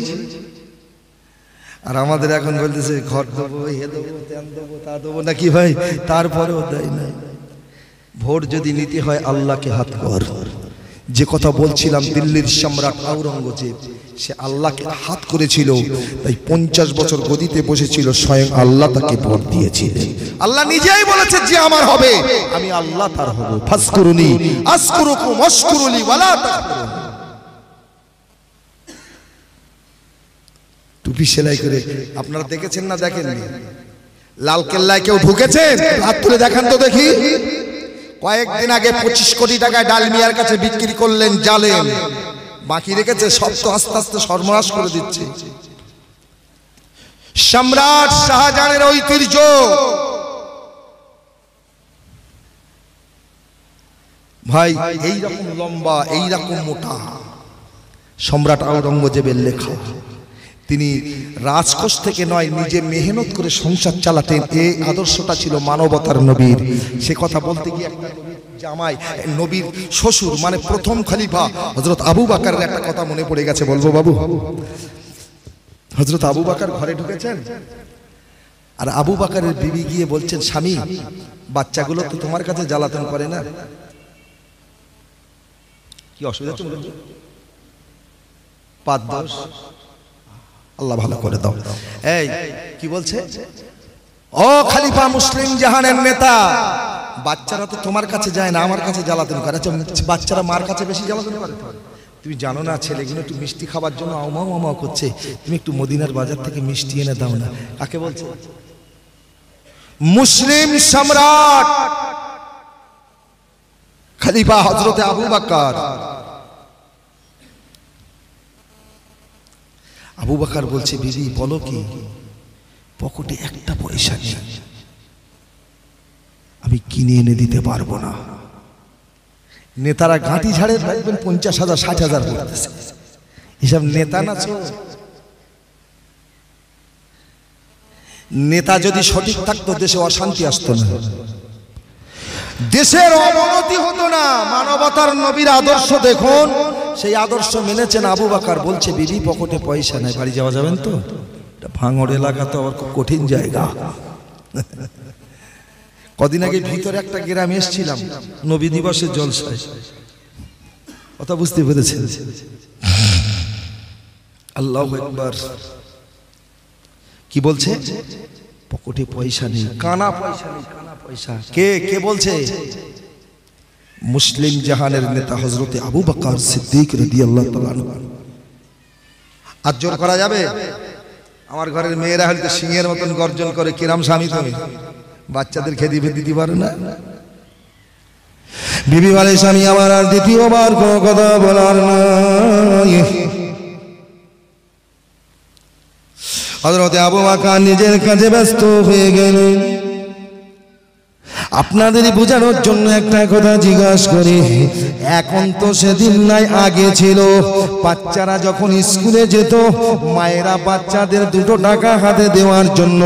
আর আমাদের এখন বলতেছে ঘর দেবো, হে দেবো, তেন দেবো, তা দেবো নাকি ভাই? তারপরেও দেয় না। ভোট যদি নিতে হয় আল্লাহকে হাত কর। যে কথা বলছিলাম, দিল্লির সম্রাট আওরঙ্গজেব সে আল্লাহকে হাত করেছিল, তাই 50 বছর গদিতে বসেছিল, স্বয়ং আল্লাহ তাকে ভোট দিয়েছিলেন। আল্লাহ নিজেই বলেছে যে আমার হবে, আমি আল্লাহ তার হব। ফাসকুরুনি আসকুরুকুম ওয়াশকুরুলি ওয়ালা তাকফুরুন। টুপি সেলাই করে আপনারা দেখেছেন না দেখেননি? লাল কেল্লায় কেউ ঢুকেছেন? হাত তুলে দেখান তো দেখি। কয়েকদিন আগে 25 কোটি টাকায় ডালমিয়ার কাছে বিক্রি করলেন জালেম, বাকি রেখেছে সব তো আস্তে আস্তে সর্বনাশ করে দিচ্ছে। সম্রাট শাহজাহানের ঐতিহ্য, ভাই এইরকম লম্বা, এইরকম মোটা সম্রাট আওরঙ্গজেবের লেখা। তিনি রাজকোষ থেকে নয়, নিজে মেহনত করে সংসার চালাতেন। এই আদর্শটা ছিল মানবতার নবীর। সে কথা বলতে গিয়ে একটা জামাই, নবীর শ্বশুর মানে প্রথম খলিফা হযরত আবু বকরের একটা কথা মনে পড়ে গেছে, বলবো বাবু? হযরত আবু বকর ঘরে ঢুকেছেন, আর আবু বকরের বিবি গিয়ে বলছেন, স্বামী বাচ্চাগুলো তো তোমার কাছে জ্বালাতন করে না, কি অসুবিধা হচ্ছে? পাঁচ দোষ, আল্লাহ ভালো করে দাও। এই কি বলছে? ও খলিফা মুসলিম জাহানের নেতা, বাচ্চারা তো তোমার কাছে যায় না, আমার কাছে জ্বালাতন করে। বাচ্চারা মার কাছে বেশি জ্বালাতন করে। তুমি জানো না ছেলেগুলো একটু মিষ্টি খাবার জন্য আউমাও আমাও করছে, তুমি একটু মদিনার বাজার থেকে মিষ্টি এনে দাও না। কাকে বলছে? মুসলিম সম্রাট খলিফা হযরতে আবু বকর। আবু বকর বলছে, বিবি বলো কি, পকেটে একটা পয়সা নেই, আমি কিনে এনে দিতে পারবো না। নেতারা ঘাঁটি ঝাড়ে দেখবেন 50,000 60,000 করতেছে, এসব নেতা না। নেতা যদি সঠিক থাকতো দেশে অশান্তি আসতো না, দেশের অবনতি হতো না। মানবতার নবীর আদর্শ দেখুন, সেই আদর্শ মেনেছেন আবু বকর। বলছে, বিবি পকেটে পয়সা নাই, বাড়ি যাওয়া যাবেন তো? ভাঙড় এলাকা তো আবার খুব কঠিন জায়গা। কদিন আগে ভিতরে একটা গ্রামে এসেছিলাম নবী দিবসের জলসায়, কথা বুঝতে পেরেছেন? আল্লাহু আকবার। কি বলছে? পকেটে পয়সা নেই, কানা পয়সা নেই, কানা পয়সা। কে কে বলছে? মুসলিম জাহানের নেতা হযরতে আবু বকর সিদ্দিক রাদিয়াল্লাহু তাআলা আনহু। আজ জোর করা যাবে? আমার ঘরের মেয়েরা হয়তো সিংহের মতন গর্জন করে, কিরাম স্বামী তুমি, বাচ্চাদের খেদি ফেদি দিতে পারো না। বিবি বলে, স্বামী আমার আর দ্বিতীয়বার কোনো কথা বলার নাই। হযরতে আবু বকর নিজের কাজে ব্যস্ত হয়ে গেলেন। আপনাদেরই বোঝানোর জন্য একটা কথা জিজ্ঞাসা করি, এখন তো সেদিন নাই, আগে ছিল। বাচ্চারা যখন স্কুলে যেত, মায়েরা বাচ্চাদের 2 টাকা হাতে দেওয়ার জন্য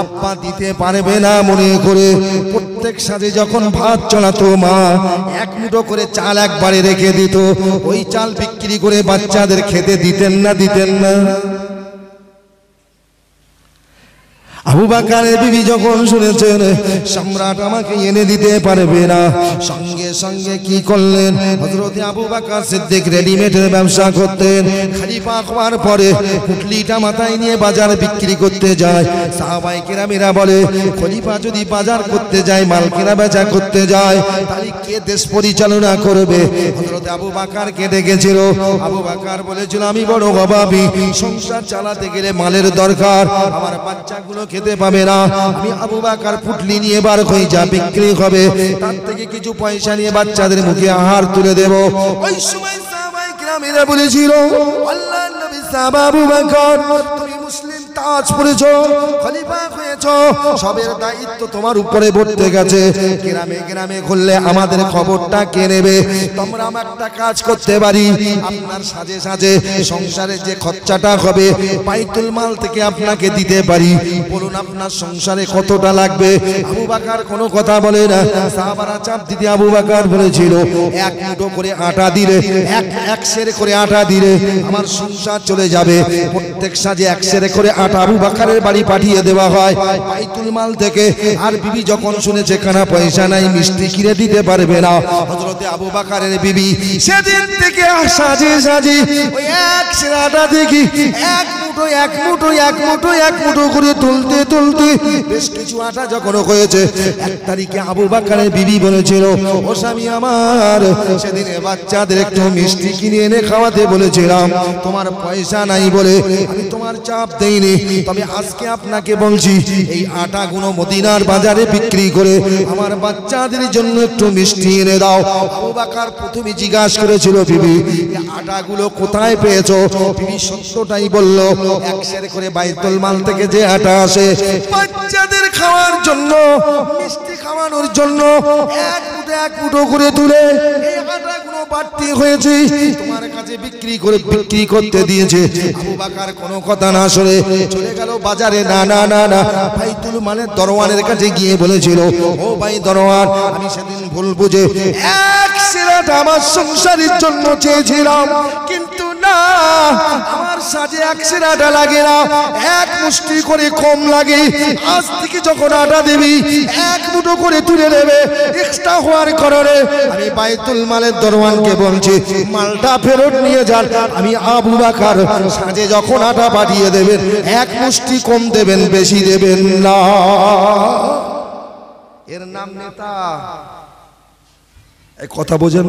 আব্বা দিতে পারবে না মনে করে প্রত্যেক সাথে যখন ভাত চলাতো, মা 1 মুঠো করে চাল একবারে রেখে দিত। ওই চাল বিক্রি করে বাচ্চাদের খেতে দিতেন না, দিতেন না? আবু বকরের বিবি যখন শুনেছেন সম্রাট আমাকে এনে দিতে পারবে না, সঙ্গে সঙ্গে কি করলেন? হযরতে আবু বকর সিদ্দিক রেডিমেডের ব্যবসা করতেন। খলিফা হওয়ার পরে পুটলিটা মাথায় নিয়ে বাজার বিক্রি করতে যায়। সাহাবায়ে কেরামেরা বলে, খলিফা যদি বাজার করতে যায়, মাল কেনা বেচা করতে যায়, তাহলে কে দেশ পরিচালনা করবে? হযরতে আবু বকরকে ডেকেছিল। আবু বকর বলেছিল, আমি বড় অভাবী, সংসার চালাতে গেলে মালের দরকার, আমার বাচ্চাগুলো খেতে পাবে না। আমি আবু বকর পুটলি নিয়ে বার হয়ে যা বিক্রি হবে, তার থেকে কিছু পয়সা নিয়ে বাচ্চাদের মুখে আহার তুলে দেব। ওই সময় সাহাবায়ে কেরামেরা বলেছিল, আল্লাহর নবী সাহাবা আবু বকর, তুমি মুসলিম তাজ পরেছো, খলিফা হয়েছো, সবের দায়িত্ব তোমার উপরে বর্তে গেছে। গ্রামে গ্রামে ঘুরলে আমাদের খবরটা কে নেবে? তোমরা আমার একটা কাজ করতে পারি, আপনার সাজে সাজে সংসারে যে খরচাটা হবে বাইতুল মাল থেকে আপনাকে দিতে পারি। বলুন আপনার সংসারে কতটা লাগবে? আবু বকর কোনো কথা বলে না। সাহাবারা চাপ দিতে আবু বকর বলেছিল, 1 মুঠো করে আটা দিলে, এক সের করে আটা দিলে আমার সংসার চলে যাবে। প্রত্যেক সাজে 1 সের করে আটা আবু বকরের বাড়ি পাঠিয়ে দেওয়া হয় বাইতুল মাল থেকে। আর বিবি যখন শুনেছে খানা পয়সা নাই, মিষ্টি কিনে দিতে পারবে না, হযরতে আবু বকরের বিবি সেদিন থেকে সাজে সাজে ওই 1 সের আটা দেখি 1 মুঠো করে তুলতে তুলতে বেশ কিছু আটা যখন হয়েছে, 1 তারিখে আবু বকরের বিবি বলেছিল, ও স্বামী আমার, সেদিন বাচ্চাদের একটু মিষ্টি কিনে এনে খাওয়াতে বলেছিলাম, তোমার পয়সা নাই বলে আমি তোমার চাপ দেইনি, তবে আজকে আপনাকে বলছি এই আটাগুলো মদিনার বাজারে বিক্রি করে আমার বাচ্চাদের জন্য একটু মিষ্টি এনে দাও। আবু বকর প্রথমে জিজ্ঞাসা করেছিল, বিবি এই আটাগুলো কোথায় পেয়েছো? বিবি সত্যটাই বলল, 1 সের করে বাইতুল মাল থেকে যে আটা আসে বাচ্চাদের খাওয়ার জন্য, মিষ্টি খাওয়ানোর জন্য 1 মুঠো করে তুলে এই আটাগুলো বাড়তি হয়েছে, তোমার কাছে বিক্রি করতে দিয়েছে। আবু বকর কোনো কথা না শুনে চলে গেল বাজারে। না না না না, বাইতুল মালের দরওয়ানের কাছে গিয়ে বলেছিল, ও ভাই দরওয়ান, আমি সেদিন ভুল বুঝে 1 সের আটা আমার সংসারের জন্য চেয়েছিলাম, কিন্তু না, আমার সাজে 1 সের আটা লাগে না, 1 মুষ্টি করে কম লাগে। আজ থেকে যখন আটা দিবি 1 মুঠো করে তুলে নেবে, এক্সট্রা হওয়ার কারণে আমি বাইতুল মালের দরওয়ানকে বলছি মালটা ফেরত নিয়ে যান। আমি আবু বকর সাজে যখন আটা পাঠিয়ে দেবেন 1 মুষ্টি কম দেবেন, বেশি দেবেন না। এর নাম নেতা। এই কথা বোঝেন?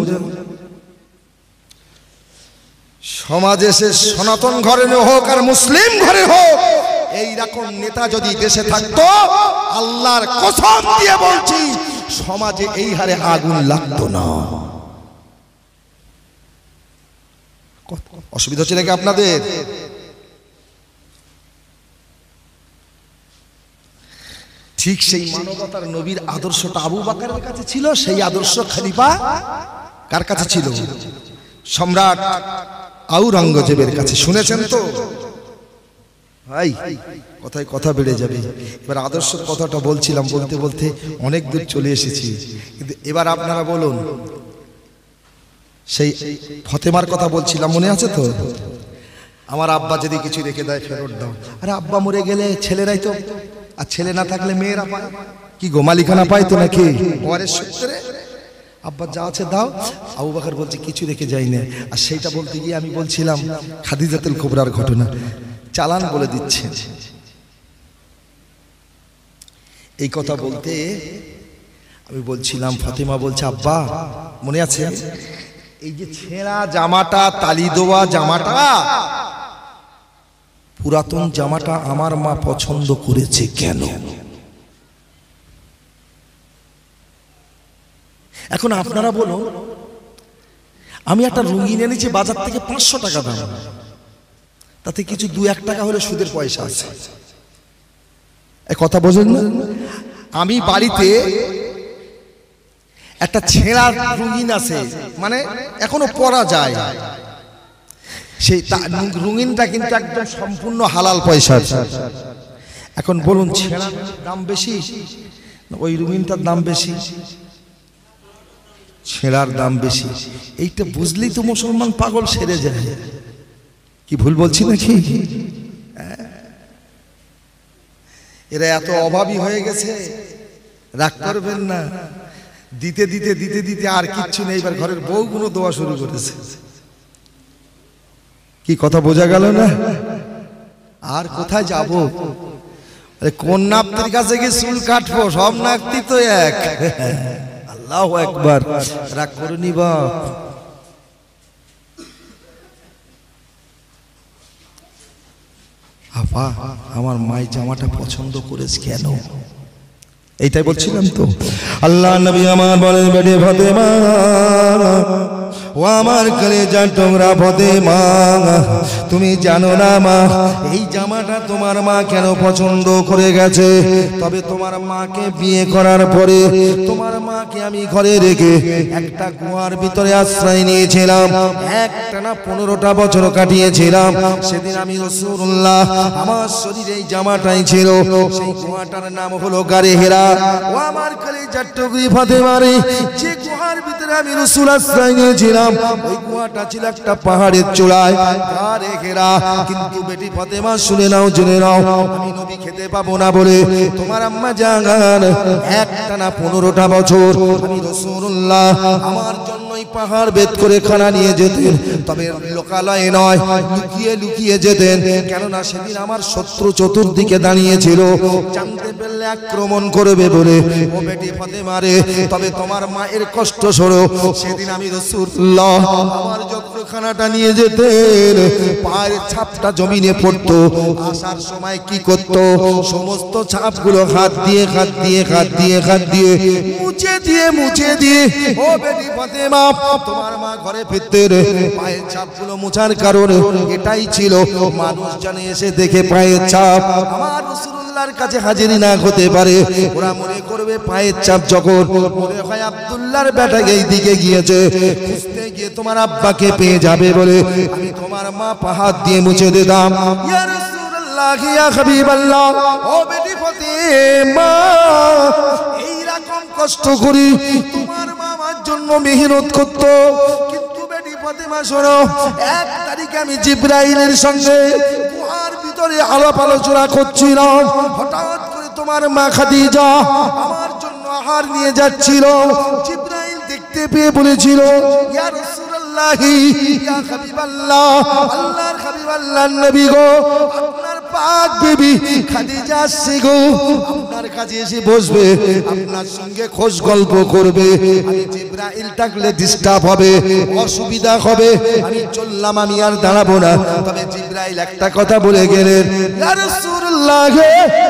সমাজে সে সনাতন ঘরে হোক আর মুসলিম ঘরে হোক, এইরকম নেতা যদি দেশে থাকতো, আল্লাহর কসম দিয়ে বলছি সমাজে এই হারে আগুন লাগতো না। অসুবিধা হচ্ছে নাকি আপনাদের? ঠিক সেই মানবতার নবীর আদর্শটা আবু বকরের কাছে ছিল, সেই আদর্শ খলিফা কার কাছে ছিল? সম্রাট আওরঙ্গজেবের কাছে। শুনেছেন তো ভাই? কথায় কথা বেড়ে যাবে। এবার আদর্শের কথাটা বলছিলাম, বলতে বলতে অনেক দূর চলে এসেছি, কিন্তু এবার আপনারা বলুন, সেই ফতেমার কথা বলছিলাম, মনে আছে তো? আমার আব্বা যদি কিছু রেখে দেয় ফেরত দাও। আরে আব্বা মরে গেলে ছেলেরাই তো, আর ছেলে না থাকলে মেয়েরা পায় কি গো, মালিকানা পায় তো নাকি? ওয়ারের সূত্রে আব্বা যা আছে দাও। আবু বকর বলছে কিছু রেখে যাই না। আর সেইটা বলতে গিয়ে আমি বলছিলাম খাদিজাতুল কুবরার ঘটনা, চালান বলে দিচ্ছে। এই কথা বলতে আমি বলছিলাম, ফাতেমা বলছে আব্বা মনে আছে এই যে ছেঁড়া জামাটা, তালি দেওয়া জামাটা, পুরাতন জামাটা আমার মা পছন্দ করেছে কেন? এখন আপনারা বলুন, আমি একটা রঙিন এনেছি বাজার থেকে 500 টাকা দাম, তাতে কিছু 2-1 টাকা হলে সুদের পয়সা আছে। এই কথা বোঝেন না? আমি বাড়িতে একটা ছেঁড়া রঙিন আছে, মানে এখনো পরা যায়, সেই রঙিনটা কিন্তু একদম সম্পূর্ণ হালাল পয়সা। এখন বলুন ছেঁড়ার দাম বেশি ওই রঙিনটার দাম বেশি? ছেঁড়ার দাম বেশি। এইটা বুঝলেই তো মুসলমান পাগল সেরে যায়। কি ভুল বলছি নাকি? এরা এত অভাবী হয়ে গেছে, রাগ করবেন না, দিতে দিতে দিতে দিতে আর কিচ্ছু নেই। এবার ঘরের বউগুলো দেওয়া শুরু করেছে। কি কথা বোঝা গেল না? আর কোথায় যাব? কোন নাপ্তির কাছে গিয়ে চুল কাটবো? সব নাপ্তি তো এক। আল্লাহু আকবার। রাগ করুনি বাপ। আপা আমার মাই জামাটা পছন্দ করেছে কেন? এইটাই বলছিলাম তো। আল্লাহ নবী আমার বলেন, বেটে ফাতেমা, ও আমার কলেজার টুকরা ফাতেমা, তুমি জানো না মা এই জামাটা তোমার মা কেন পছন্দ করে গেছে? তবে তোমার মাকে বিয়ে করার পরে তোমার মাকে আমি ঘরে রেখে একটা গুহার ভিতরে আশ্রয় নিয়েছিলাম, একটানা 15টা বছর কাটিয়েছিলাম। সেদিন আমি রাসূলুল্লাহ আমার শরীরে এই জামাটাই ছিল। সেই গুহাটার নাম হলো গারে হেরা। ও আমার কলেজার টুকরি ফাতেমা রে, যে গুহার ভিতরে আমি রাসূল আশ্রয় নিয়েছিলাম ওই গুহাটা ছিল একটা পাহাড়ের চূড়ায়, গারে ঘেরা। কিন্তু বেটি ফাতেমা শুনে নাও, জেনে নাও, আমি নবী খেতে পাবো না বলে তোমার আম্মা জান একটানা 15টা বছর আমি রাসূলুল্লাহ আমার জন্যই পাহাড় বেদ করে খানা নিয়ে যেতেন। তবে লোকালয়ে নয়, লুকিয়ে লুকিয়ে যেতেন, কেননা সেদিন আমার শত্রু চতুর্দিকে দাঁড়িয়েছিল, জানতে পারলে আক্রমণ করবে বলে। ও বেটি ফাতেমা রে, তবে তোমার মায়ের কষ্ট সরো। সেদিন আমি রাসূলুল্লাহ আমার যত্রখানাটা নিয়ে যেতেন, পায়ের ছাপটা জমিনে পড়তো। আসার সময় কি করতো? সমস্ত ছাপগুলো হাত দিয়ে হাত দিয়ে হাত দিয়ে হাত দিয়ে মুছে দিয়ে মুছে দিয়ে, ও বেটি ফাতেমা তোমার মা ঘরে ফিরতে পায়ের ছাপগুলো মুছার কারণে এটাই ছিল, মানুষ জানে এসে দেখে পায়ের ছাপ আমার রাসূলুল্লাহর কাছে হাজিরি না হতে পারে। ওরা মনে করবে পায়ের ছাপ যখন মনে হয় আব্দুল্লাহর বেটা এই দিকে গিয়েছে, খুঁজতে গিয়ে তোমার আব্বাকে পেয়ে যাবে বলে আমি তোমার মা পাহাড় দিয়ে মুছে দিতাম। ইয়া রাসূলুল্লাহ, ইয়া হাবিবাল্লাহ, ও বেটি ফাতেমা এইরকম কষ্ট করি তোমার মা আমার জন্য মেহনত করতো, কিন্তু বেটি ফাতেমা ফাতেমা শোনো, 1 তারিখে আমি জিবরাইলের সঙ্গে গুহার ভিতরে আলাপ আলোচনা করছিলাম। হঠাৎ করে তোমার মা খাদিজা আমার জন্য আহার নিয়ে যাচ্ছিল। জিবরাইল দেখতে পেয়ে বলেছিল, ইয়া রাসূলুল্লাহি, ইয়া হাবিবাল্লাহ, আল্লাহর হাবিব, আল্লাহর নবী গো, আপনার পাক বিবি খাদিজা আসছে গো, আপনার কাছে এসে বসবে, আপনার সঙ্গে খোঁজ গল্প করবে। আমি জিবরাইল থাকলে ডিস্টার্ব হবে, অসুবিধা হবে, আমি চললাম, আমি আর দাঁড়াবো না। তবে জিবরাইল একটা কথা বলে গেলেন, ইয়া রাসূলুল্লাহ,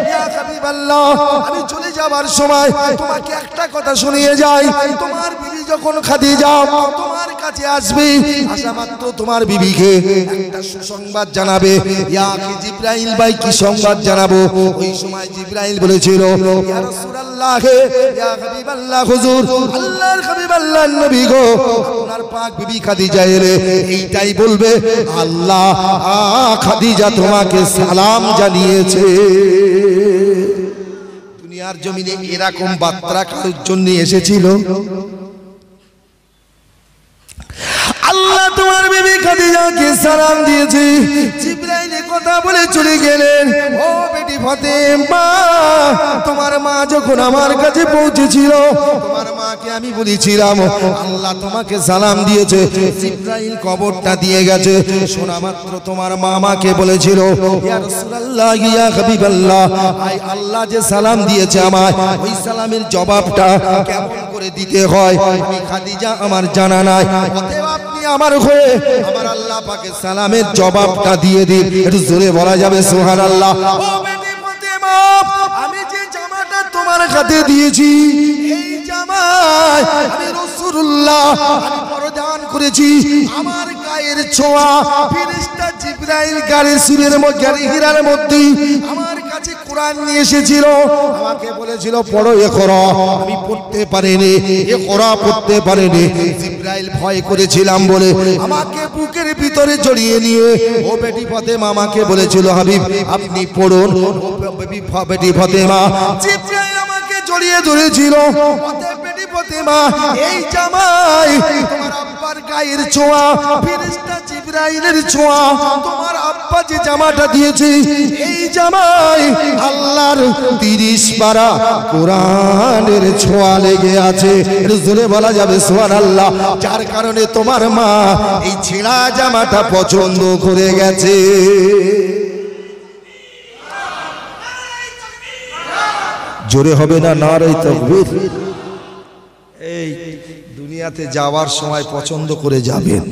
ইয়া হাবিবাল্লাহ, আমি চলে যাবার সময় তোমাকে একটা কথা শুনিয়ে যাই। তোমার বিবি যখন খাদিজা তোমার কাছে আসবে, আসা মাত্র তোমার বিবিকে একটা সুসংবাদ জানাবে। ইয়া জিবরাইল ভাই, কি সংবাদ জানাবো? ওই সময় জিবরাইল বলেছিল, ইয়া রাসূলুল্লাহ, ইয়া হাবিবাল্লাহ, হুজুর, আল্লাহর হাবিব, আল্লাহর নবী গো, আপনার পাক বিবি খাদিজা এলে এইটাই বলবে, আল্লাহ খাদিজা তোমাকে সালাম জানিয়েছে। দুনিয়ার জমিনে এরকম বার্তা কারোর জন্য এসেছিল? আল্লাহ তোমার বিবি খাদিজাকে সালাম দিয়েছে। জিবরাইল কথা বলে চলে গেলেন। ও বেটি ফাতেমা, তোমার মা যখন আমার কাছে পৌঁছেছিল, তোমার মাকে আমি বলেছিলাম আল্লাহ তোমাকে সালাম দিয়েছে। জিবরাইল কবরটা দিয়ে গেছে। শোনা মাত্র তোমার মা আমাকে বলেছিল, ইয়া রাসূলুল্লাহ, ইয়া হাবিবাল্লাহ, আই আল্লাহ যে সালাম দিয়েছে আমায়, ওই সালামের জবাবটা কেমন করে দিতে হয় আমি খাদিজা আমার জানা নাই। অতএব আপনি আমার হয়ে আমার আল্লাহ পাকের সালামের জবাবটা দিয়ে দিন। একটু জোরে বলা যাবে সুবহানাল্লাহ। ও বেটি ফাতেমা, আমি যে জামাটা তোমার হাতে দিয়েছি, এই জামায় আমি রাসূলুল্লাহ আমি পরিধান করেছি। আমার গায়ের ছোঁয়া ফেরেশতা জিবরাইল গায়ে সুরের মধ্যে, হীরার মধ্যে আমার কাছে কোরআন নিয়ে এসেছিল। আমাকে বলেছিল পড়ো ইকরা, আমি পড়তে পারিনি, ইকরা পড়তে পারিনি। জিবরাইল ভয় করেছিলাম বলে আমাকে বুকের ভিতরে জড়িয়ে নিয়ে ও বেটি ফাতেমা আমাকে বলেছিল, হাবিব আপনি পড়ুন। ও বেটি ফাতেমা, জিবরাইল আমাকে জড়িয়ে ধরেছিল। অতএব বেটি ফাতেমা, এই জামাই তোমার আব্বার গায়ের ছোঁয়া, ফেরেশতা জিবরাইলের ছোঁয়া, তোমার আব্বা যে জামাটা দিয়েছে, এই জামাই আল্লাহর 30 পারা কোরআনের ছোঁয়া লেগে আছে। জোরে বলা যাবে সুবহানাল্লাহ। যার কারণে তোমার মা এই ছেঁড়া জামাটা পছন্দ করে গেছে। জোরে হবে না নারে তাকবীর? এই দুনিয়াতে যাওয়ার সময় পছন্দ করে যাবেন।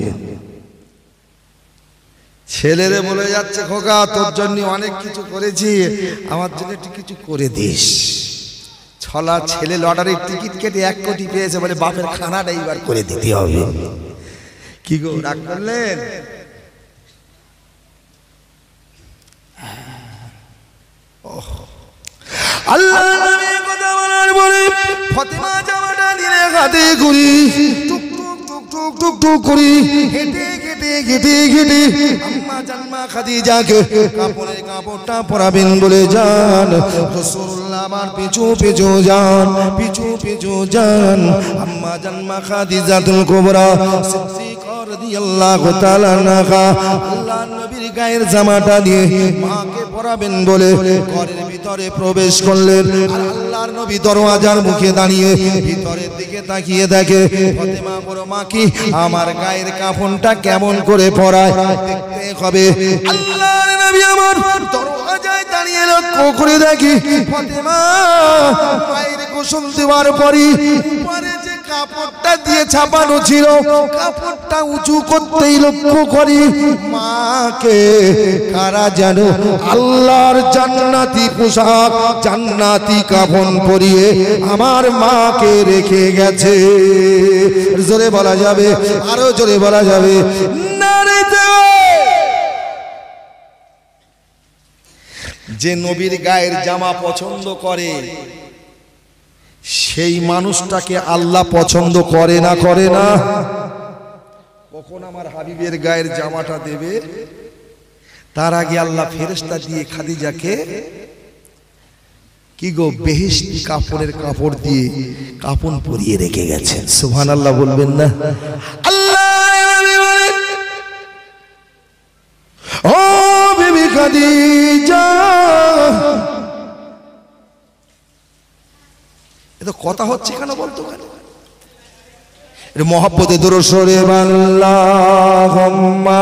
ছেলেরে বলে যাচ্ছে, খোকা তোর জন্য অনেক কিছু করেছি, আমার জন্য একটু কিছু করে দিস। ছলা ছেলে লটারির টিকিট কেটে 1 কোটি পেয়েছে বলে বাপের খানাটা এইবার করে দিতে হবে। কি গো রাগ করলেন? আল্লাহ নবী কথা বলার পরে ফাতেমা জামাটা নিয়ে হাতে করি টুক টুক টুক টুক টুক টুক করি হেঁটে হেঁটে হেঁটে হেঁটে আম্মা জান্মা খাদিজাকে কাপড়ের কাপড়টা পরাবেন বলে যান। রাসূলুল্লাহ আমার পিছু পিছু যান, পিছু পিছু যান। আম্মা জান্মা খাদিজাতুল কুবরা সিদ্দিকা রাদিয়াল্লাহু তাআলা আনহা আল্লাহর নবীর গায়ের জামাটা দিয়ে মাকে পরাবেন বলে ঘরের ভিতরে প্রবেশ করলেন। আর আল্লাহর নবী দরওয়াজার মুখে দাঁড়িয়ে ভিতরের দিকে তাকিয়ে দেখে ফাতেমা বড় মা কি আমার গায়ের কাফনটা কেমন করে পরায় দেখতে হবে। আল্লাহর নবী আমার দরওয়াজায় দাঁড়িয়ে লক্ষ্য করে দেখি ফাতেমা মায়ের গোসল দেওয়ার পরই উপরে যে কাপড়টা দিয়ে ছাপানো ছিল, কাপড়টা উঁচু করতেই লক্ষ্য করি মাকে কারা যেন আল্লাহর জান্নাতি পোশাক, জান্নাতি কাফন পরিয়ে আমার মাকে রেখে গেছে। জোরে বলা যাবে, আরো জোরে বলা যাবে নারে তাকবীর। যে নবীর গায়ের জামা পছন্দ করে সেই মানুষটাকে আল্লাহ পছন্দ করে না, করে না? কখন আমার হাবিবের গায়ের জামাটা দেবে তার আগে আল্লাহ ফেরেশতা দিয়ে খাদিজাকে কি গো বেহেশতি কাপড়ের কাপড় দিয়ে কাফন পরিয়ে রেখে গেছেন। সুবহানাল্লাহ বলবেন না? আল্লাহ খাদিজা। এ তো কথা হচ্ছে কেন বলতো কেন? এর মহব্বতে দরুদ শরীফ আল্লাহুম্মা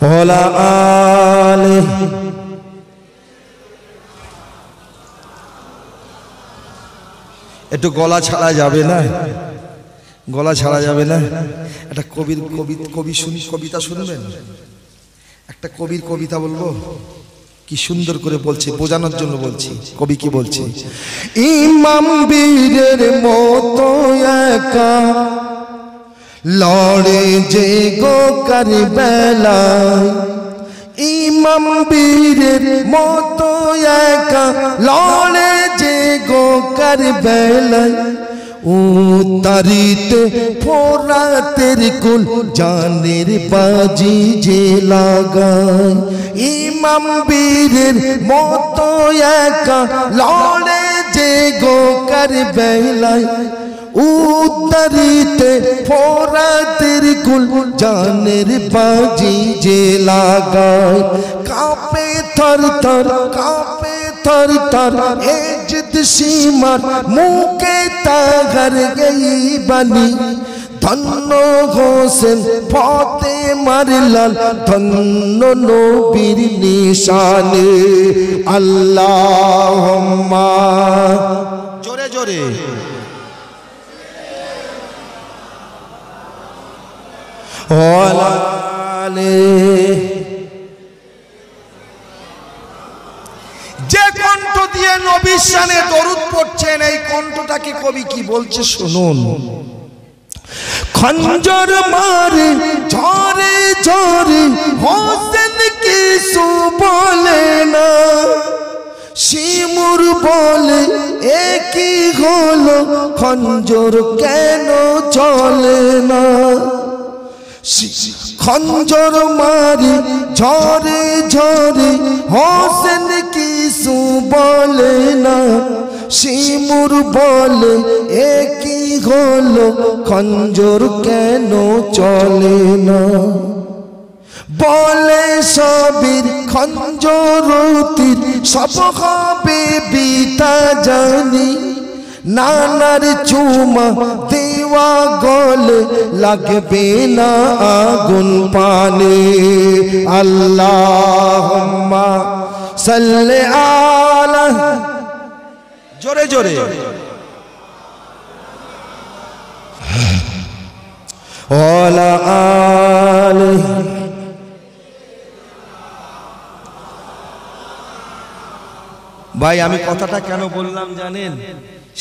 ওয়ালা আলিহি। একটু গলা ছাড়া যাবে না? গলা ছাড়া যাবে না? একটা কবিতা শুনবেন? একটা কবির কবিতা বলবো, কি সুন্দর করে বলছে, বোঝানোর জন্য বলছি। কবি কি বলছে? ইমাম বীরের মতো একা লড়ে যে গো কারবালায়, ইমাম বীরের মতো একা লড়ে যে গো কারবালায়, উতারিতে ফোরাতের কুল জানের বাজি যে লাগায়। ইমাম বীরের মতো একা লড়ে যে গো কারবালায়, উতারিতে ফোরাতের কুল জানের বাজি যে লাগায়। কাঁপে থর থর কাঁপে থর থর এ জিদ সীমার মুখে তাগার গই বানি, ধন্য হোসেন ফাতেমার লাল, ধন্য নবীর নিশানে। আল্লাহুম্মা জোরে জোরে ওয়ালা আলিহি। যে কণ্ঠ দিয়ে নবীর শানে দরুদ পড়ছেন, এই কণ্ঠটাকে কবি কি বলছে শুনুন। খঞ্জর মারে ঝরে ঝরে হোসেন কিছু বলে না, শিমুর বলে একই হলো খঞ্জর কেন চলে না। খঞ্জর মারি ঝরে ঝরে হোসেন কিছু বলে না, শিমুর বলে একই হলো খঞ্জর কেন চলে না। বলে সবির খঞ্জর তীর সব হবে বিতা জানি, নানার চুমা দেওয়া গলে লাগবে না আগুন পানে। আল্লাহুম্মা সাল্লি আলা, জোরে জোরে ওয়ালা আলিহি। ভাই আমি কথাটা কেন বললাম জানেন?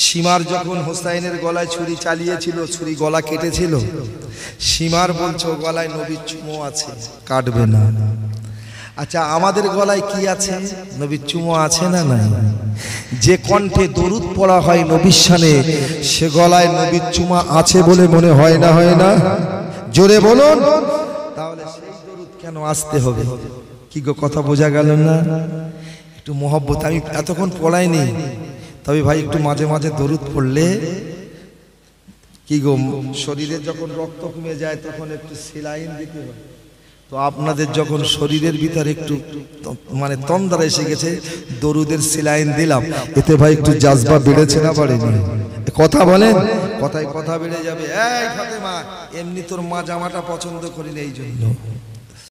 সীমার যখন হোসাইনের গলায় ছুরি চালিয়েছিল, ছুরি গলা কেটেছিল, সীমার বলছো গলায় নবীর চুমো আছে, কাটবে না। আচ্ছা আমাদের গলায় কি আছে? নবীর চুমো আছে না নাই? যে কণ্ঠে দরুদ পড়া হয় নবীর শানে, সে গলায় নবীর চুমা আছে বলে মনে হয় না? হয় না? জোরে বলুন। তাহলে সেই দরুদ কেন আসতে হবে? কি গো কথা বোঝা গেল না? একটু মহব্বত আমি এতক্ষণ পড়াইনি, তবে ভাই একটু মাঝে মাঝে দরুদ পড়লে কি গো, শরীরে যখন রক্ত কমে যায় তখন একটু সেলাইন দিতে হয়। তো আপনাদের যখন শরীরের ভিতরে একটু মানে তন্দ্রা এসে গেছে, দরুদের সেলাইন দিলাম, এতে ভাই একটু জাজবা বেড়েছে না বাড়েনি? কথা বলেন, কথায় কথা বেড়ে যাবে। এই ফাতেমা, এমনি তোর মা জামাটা পছন্দ করি না, এই জন্য